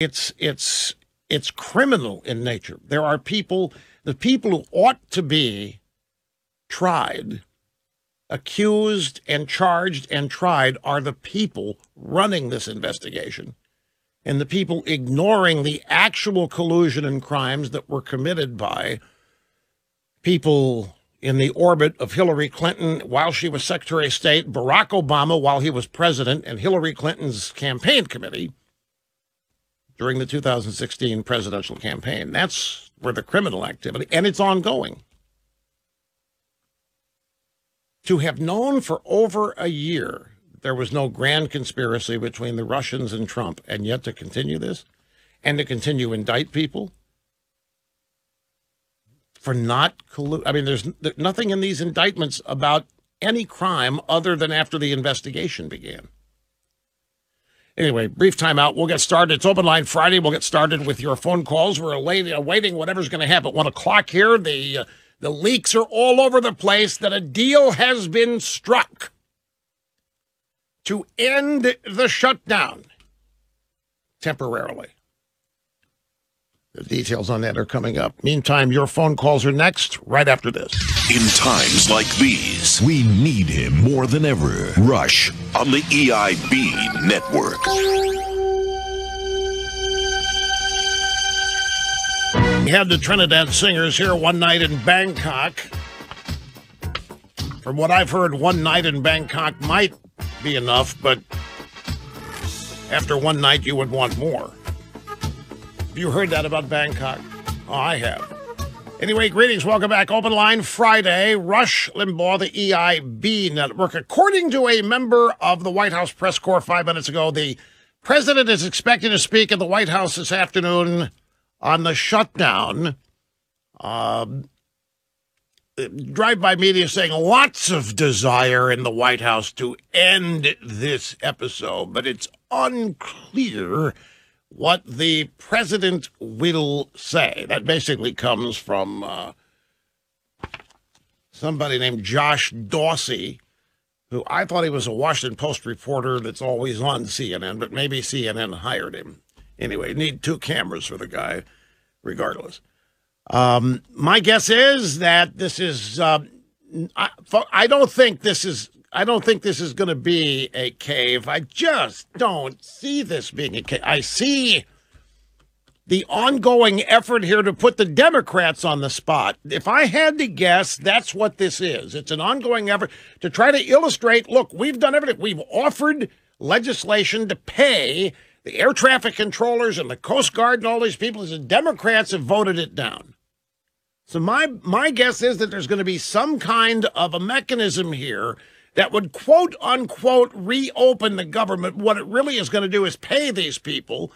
It's criminal in nature. There are people, the people who ought to be tried, accused and charged and tried are the people running this investigation and the people ignoring the actual collusion and crimes that were committed by people in the orbit of Hillary Clinton while she was Secretary of State, Barack Obama while he was president, and Hillary Clinton's campaign committee during the 2016 presidential campaign. That's where the criminal activity, and it's ongoing. To have known for over a year there was no grand conspiracy between the Russians and Trump, and yet to continue this and to continue to indict people for not I mean, there's nothing in these indictments about any crime other than after the investigation began. Anyway, brief timeout. We'll get started. It's Open Line Friday. We'll get started with your phone calls. We're awaiting whatever's going to happen at 1 o'clock here. The leaks are all over the place that a deal has been struck to end the shutdown temporarily. The details on that are coming up. Meantime, your phone calls are next, right after this. In times like these, we need him more than ever. Rush on the EIB network. We had the Trinidad Singers here one night in Bangkok. From what I've heard, one night in Bangkok might be enough, but after one night, you would want more. Have you heard that about Bangkok? Oh, I have. Anyway, greetings. Welcome back. Open Line Friday. Rush Limbaugh, the EIB network. According to a member of the White House press corps 5 minutes ago, the president is expected to speak at the White House this afternoon on the shutdown. Drive-by media saying lots of desire in the White House to end this episode, but it's unclear what the president will say. That basically comes from somebody named Josh Dorsey, who I thought he was a Washington Post reporter that's always on CNN, but maybe CNN hired him. Anyway, need 2 cameras for the guy, regardless. My guess is that this is. I don't think this is going to be a cave. I just don't see this being a cave. I see the ongoing effort here to put the Democrats on the spot. If I had to guess, that's what this is. It's an ongoing effort to try to illustrate, look, we've done everything. We've offered legislation to pay the air traffic controllers and the Coast Guard and all these people. The Democrats have voted it down. So my guess is that there's going to be some kind of a mechanism here that would, quote unquote, reopen the government. What it really is going to do is pay these people,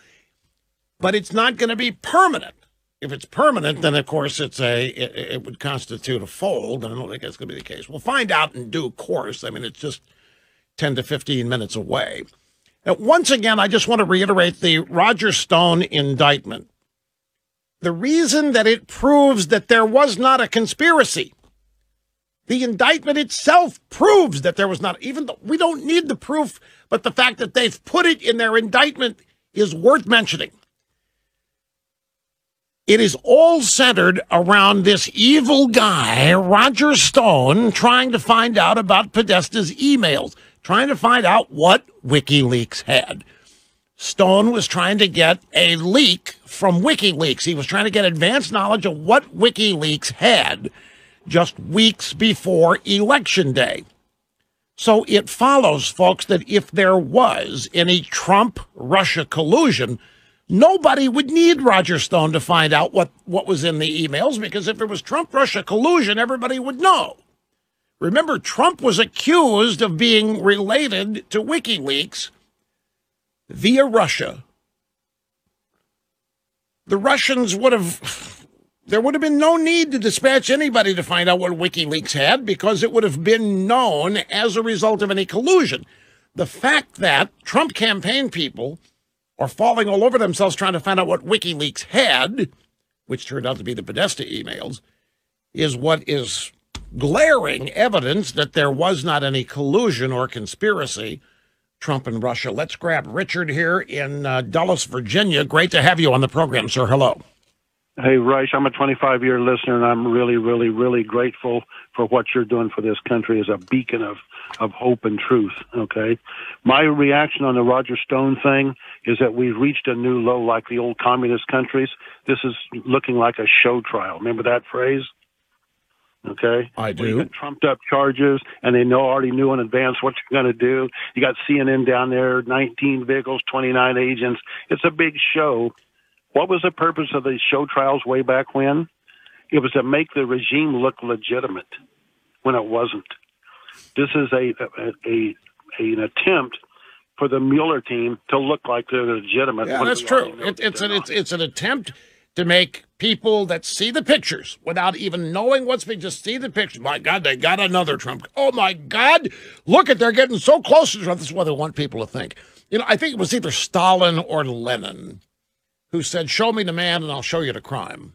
but it's not going to be permanent. If it's permanent, then of course it would constitute a fold, and I don't think that's going to be the case. We'll find out in due course. I mean, it's just 10 to 15 minutes away. Now, once again, I just want to reiterate the Roger Stone indictment. The reason that it proves that there was not a conspiracy. The indictment itself proves that there was not, even though we don't need the proof, but the fact that they've put it in their indictment is worth mentioning. It is all centered around this evil guy, Roger Stone, trying to find out about Podesta's emails, trying to find out what WikiLeaks had. Stone was trying to get a leak from WikiLeaks. He was trying to get advanced knowledge of what WikiLeaks had just weeks before Election Day. So it follows, folks, that if there was any Trump-Russia collusion, nobody would need Roger Stone to find out what was in the emails, because if it was Trump-Russia collusion, everybody would know. Remember, Trump was accused of being related to WikiLeaks via Russia. The Russians there would have been no need to dispatch anybody to find out what WikiLeaks had, because it would have been known as a result of any collusion. The fact that Trump campaign people are falling all over themselves trying to find out what WikiLeaks had, which turned out to be the Podesta emails, is what is glaring evidence that there was not any collusion or conspiracy Trump and Russia. Let's grab Richard here in Dulles, Virginia. Great to have you on the program, sir. Hello. Hey, Reich, I'm a 25-year listener, and I'm really, really, really grateful for what you're doing for this country as a beacon of hope and truth, okay? My reaction on the Roger Stone thing is that we've reached a new low like the old communist countries. This is looking like a show trial. Remember that phrase? Okay? I do. Well, you got trumped-up charges, and they already knew in advance what you're going to do. You got CNN down there, 19 vehicles, 29 agents. It's a big show. What was the purpose of the show trials way back when? It was to make the regime look legitimate when it wasn't. This is an attempt for the Mueller team to look like they're legitimate. Yeah, that's true. It's an attempt to make people that see the pictures without even knowing what's being, just see the pictures. My God, they got another Trump. Oh my God, look at, they're getting so close to Trump. This is what they want people to think. You know, I think it was either Stalin or Lenin who said, show me the man and I'll show you the crime.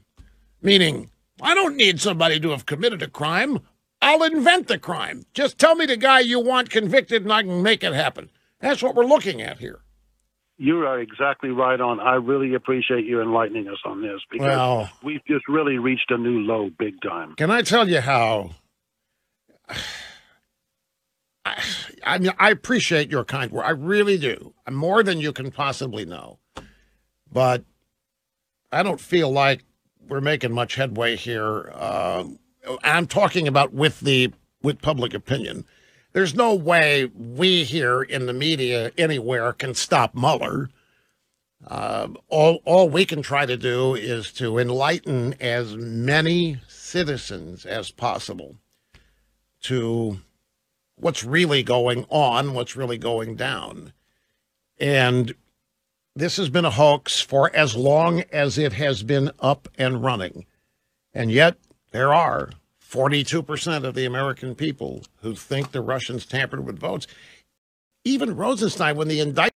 Meaning, I don't need somebody to have committed a crime. I'll invent the crime. Just tell me the guy you want convicted and I can make it happen. That's what we're looking at here. You are exactly right on. I really appreciate you enlightening us on this because we've just really reached a new low big time. Can I tell you how? I mean, I appreciate your kind word. I really do. More than you can possibly know. But I don't feel like we're making much headway here. I'm talking about with public opinion. There's no way we here in the media anywhere can stop Mueller. All we can try to do is to enlighten as many citizens as possible to what's really going on, what's really going down. And this has been a hoax for as long as it has been up and running. And yet there are 42% of the American people who think the Russians tampered with votes. Even Rosenstein, when the indictment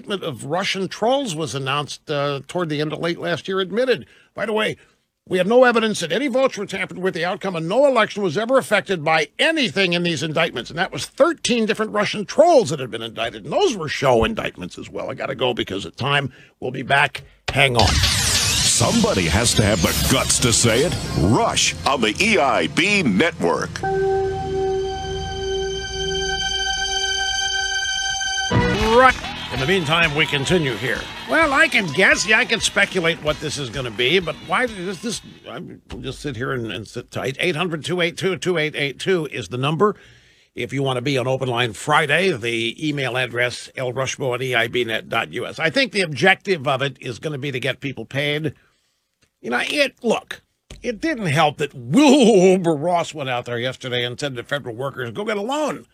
indictment of Russian trolls was announced toward the end of late last year admitted. By the way, we have no evidence that any votes were tampered with. The outcome of no election was ever affected by anything in these indictments. And that was 13 different Russian trolls that had been indicted. And those were show indictments as well. I got to go because of time. We'll be back. Hang on. Somebody has to have the guts to say it. Rush on the EIB network. Right. In the meantime, we continue here. Well, I can guess. Yeah, I can speculate what this is going to be, but why does this? We'll just sit here and sit tight. 800-282-2882 is the number. If you want to be on Open Line Friday, the email address, lrushmo@eibnet.us. I think the objective of it is going to be to get people paid. You know, it didn't help that Wilbur Ross went out there yesterday and said to federal workers, go get a loan.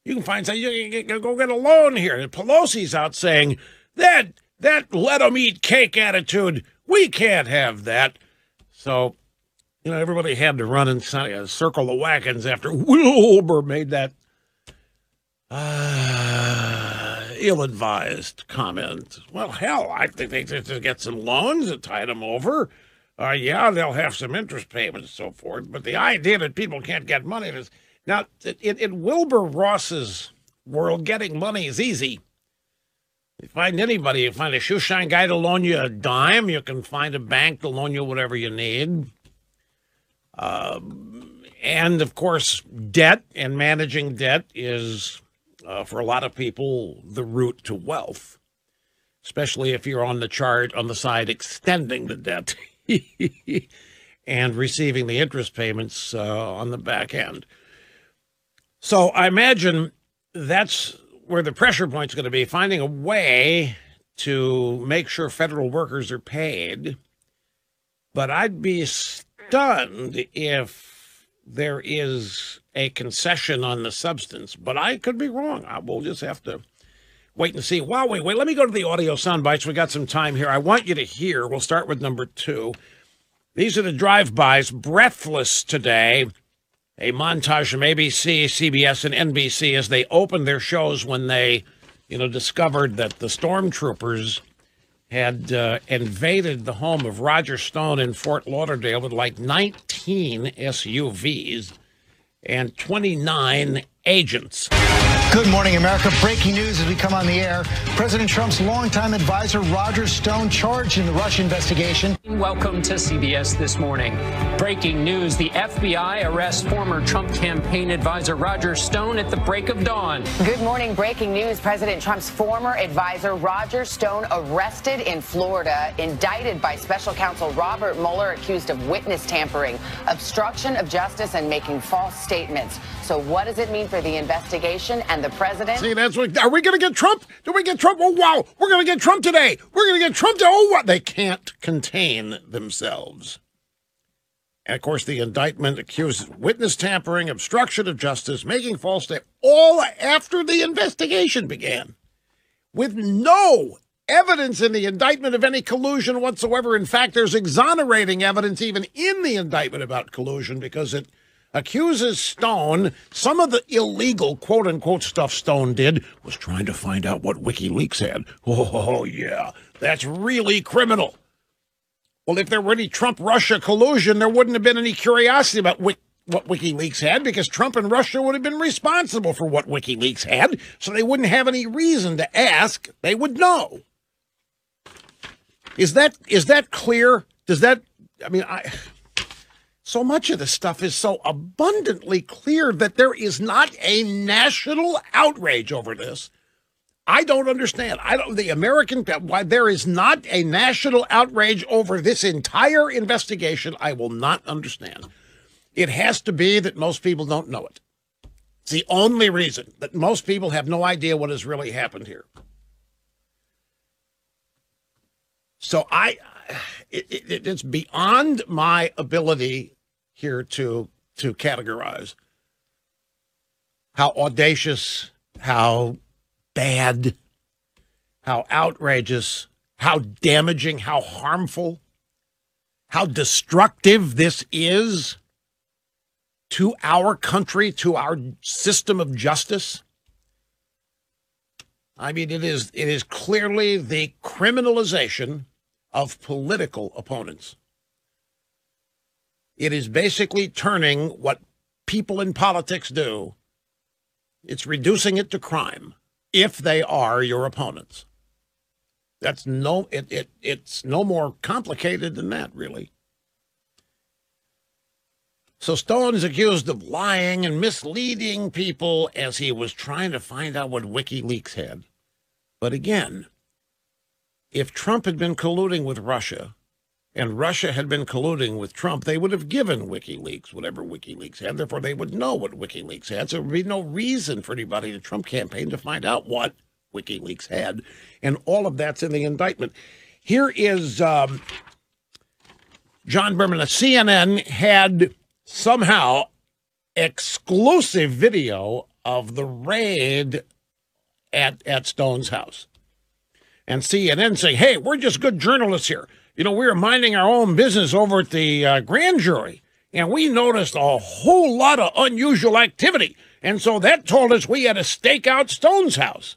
You can find something, you can go get a loan here. And Pelosi's out saying that let them eat cake attitude, we can't have that. So, you know, everybody had to run and circle the wagons after Wilbur made that ill-advised comment. Well, hell, I think they just get some loans that tide them over. Yeah, they'll have some interest payments and so forth. But the idea that people can't get money is... Now, in Wilbur Ross's world, getting money is easy. You find anybody. You find a shoeshine guy to loan you a dime. You can find a bank to loan you whatever you need. And, of course, debt and managing debt is, for a lot of people, the route to wealth, especially if you're on the side extending the debt and receiving the interest payments on the back end. So I imagine that's where the pressure point's going to be, finding a way to make sure federal workers are paid. But I'd be stunned if there is a concession on the substance. But I could be wrong. We'll just have to wait and see. While we wait, let me go to the audio sound bites. We got some time here. I want you to hear. We'll start with number 2. These are the drive-bys. Breathless today. A montage from ABC, CBS, and NBC as they opened their shows when they, discovered that the stormtroopers had invaded the home of Roger Stone in Fort Lauderdale with like 19 SUVs and 29 agents. Good morning, America. Breaking news as we come on the air. President Trump's longtime advisor, Roger Stone, charged in the Russia investigation. Welcome to CBS This Morning. Breaking news, the FBI arrests former Trump campaign advisor Roger Stone at the break of dawn. Good morning. Breaking news, President Trump's former advisor Roger Stone arrested in Florida, indicted by special counsel Robert Mueller, accused of witness tampering, obstruction of justice, and making false statements. So what does it mean for the investigation and the president? See, that's what. Are we going to get Trump? Do we get Trump? Oh, wow. We're going to get Trump today. We're going to get Trump today. Oh, what? They can't contain themselves. And, of course, the indictment accuses witness tampering, obstruction of justice, making false statements, all after the investigation began, with no evidence in the indictment of any collusion whatsoever. In fact, there's exonerating evidence even in the indictment about collusion because it accuses Stone, some of the illegal, quote-unquote, stuff Stone did was trying to find out what WikiLeaks had. Oh, yeah, that's really criminal. Well, if there were any Trump-Russia collusion, there wouldn't have been any curiosity about what WikiLeaks had because Trump and Russia would have been responsible for what WikiLeaks had, so they wouldn't have any reason to ask. They would know. Is that clear? Does that, so much of this stuff is so abundantly clear that there is not a national outrage over this. I don't understand. Why there is not a national outrage over this entire investigation, I will not understand. It has to be that most people don't know it. It's the only reason that most people have no idea what has really happened here. So it's beyond my ability here to categorize how audacious, how bad, how outrageous, how damaging, how harmful, how destructive this is to our country, to our system of justice. I mean, it is clearly the criminalization of political opponents. It is basically turning what people in politics do, it's reducing it to crime if they are your opponents. It's no more complicated than that, really. So Stone is accused of lying and misleading people as he was trying to find out what WikiLeaks had. But again, if Trump had been colluding with Russia and Russia had been colluding with Trump, they would have given WikiLeaks whatever WikiLeaks had. Therefore, they would know what WikiLeaks had. So there would be no reason for anybody in the Trump campaign to find out what WikiLeaks had. And all of that's in the indictment. Here is John Berman. CNN had somehow exclusive video of the raid at Stone's house. And CNN saying, hey, we're just good journalists here. You know, we were minding our own business over at the grand jury, and we noticed a whole lot of unusual activity. And so that told us we had to stake out Stone's house.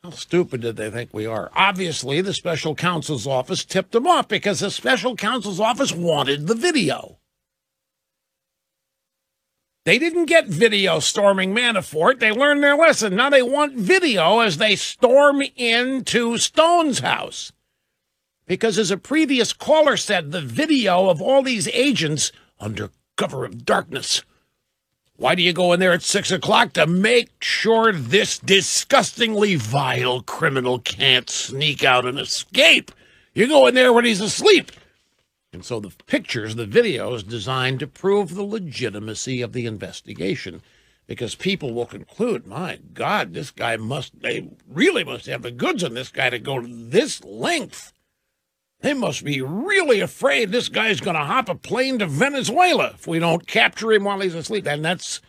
How stupid did they think we are? Obviously, the special counsel's office tipped them off because the special counsel's office wanted the video. They didn't get video storming Manafort. They learned their lesson. Now they want video as they storm into Stone's house. Because as a previous caller said, the video of all these agents under cover of darkness. Why do you go in there at 6 o'clock? To make sure this disgustingly vile criminal can't sneak out and escape. You go in there when he's asleep. And so the pictures, the videos, designed to prove the legitimacy of the investigation. Because people will conclude, my God, they really must have the goods on this guy to go to this length. They must be really afraid this guy's going to hop a plane to Venezuela if we don't capture him while he's asleep. And that's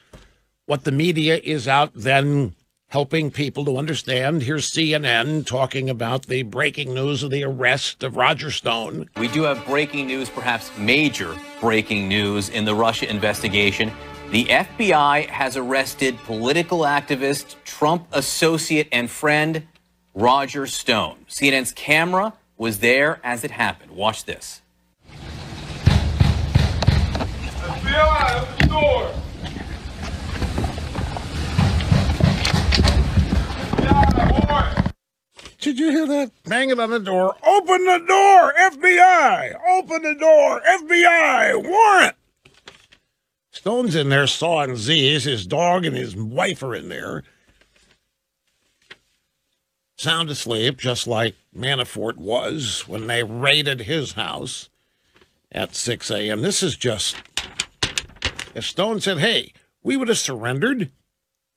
what the media is out then helping people to understand. Here's CNN talking about the breaking news of the arrest of Roger Stone. We do have breaking news, perhaps major breaking news in the Russia investigation. The FBI has arrested political activist, Trump associate and friend, Roger Stone. CNN's camera was there as it happened. Watch this. FBI, open the door. Did you hear that? Banging on the door. Open the door, FBI! Open the door, FBI! Warrant! Stone's in there sawing Z's. His dog and his wife are in there. Sound asleep, just like Manafort was when they raided his house at 6 a.m. This is just, if Stone said, hey, we would have surrendered.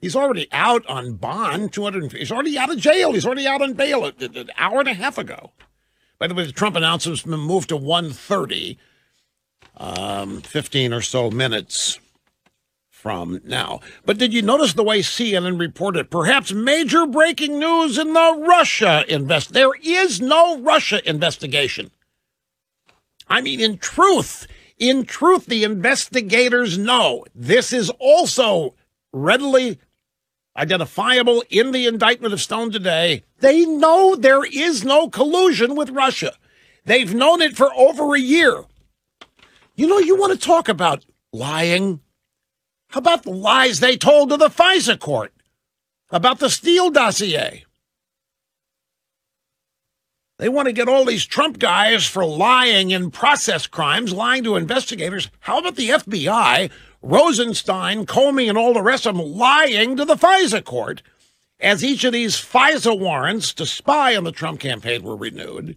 He's already out on bond, he's already out of jail. He's already out on bail an hour and a half ago. By the way, the Trump announcement's been moved to 1:30, 15 or so minutes from now. But did you notice the way CNN reported perhaps major breaking news in the Russia There is no Russia investigation. I mean, in truth, the investigators know this is also readily identifiable in the indictment of Stone today. They know there is no collusion with Russia. They've known it for over a year. You know, you want to talk about lying? How about the lies they told to the FISA court about the Steele dossier? They want to get all these Trump guys for lying in process crimes, lying to investigators. How about the FBI, Rosenstein, Comey, and all the rest of them lying to the FISA court as each of these FISA warrants to spy on the Trump campaign were renewed?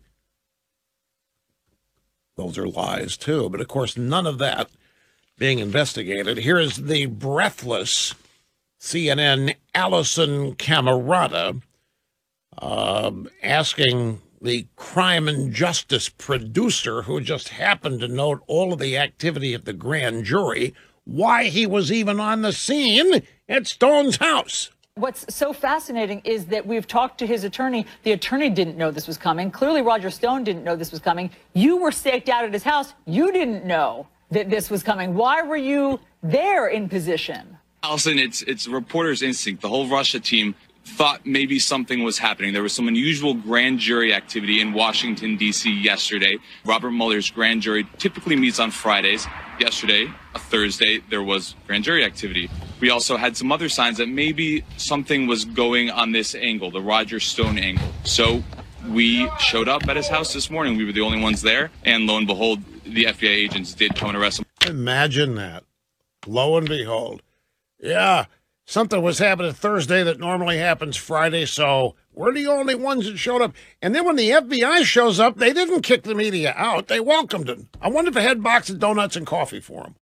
Those are lies, too. But, of course, none of that being investigated. Here is the breathless CNN Allison Camerata asking the crime and justice producer, who just happened to note all of the activity at the grand jury, why he was even on the scene at Stone's house. What's so fascinating is that we've talked to his attorney. The attorney didn't know this was coming. Clearly, Roger Stone didn't know this was coming. You were staked out at his house. You didn't know that this was coming. Why were you there in position? Allison, it's reporter's instinct. The whole Russia team thought maybe something was happening. There was some unusual grand jury activity in Washington, D.C. yesterday. Robert Mueller's grand jury typically meets on Fridays. Yesterday, a Thursday, there was grand jury activity. We also had some other signs that maybe something was going on this angle, the Roger Stone angle. So we showed up at his house this morning. We were the only ones there. And lo and behold, the FBI agents did come and arrest him. Imagine that. Lo and behold. Yeah, something was happening Thursday that normally happens Friday, so we're the only ones that showed up. And then when the FBI shows up, they didn't kick the media out. They welcomed them. I wonder if they had a box of donuts and coffee for them.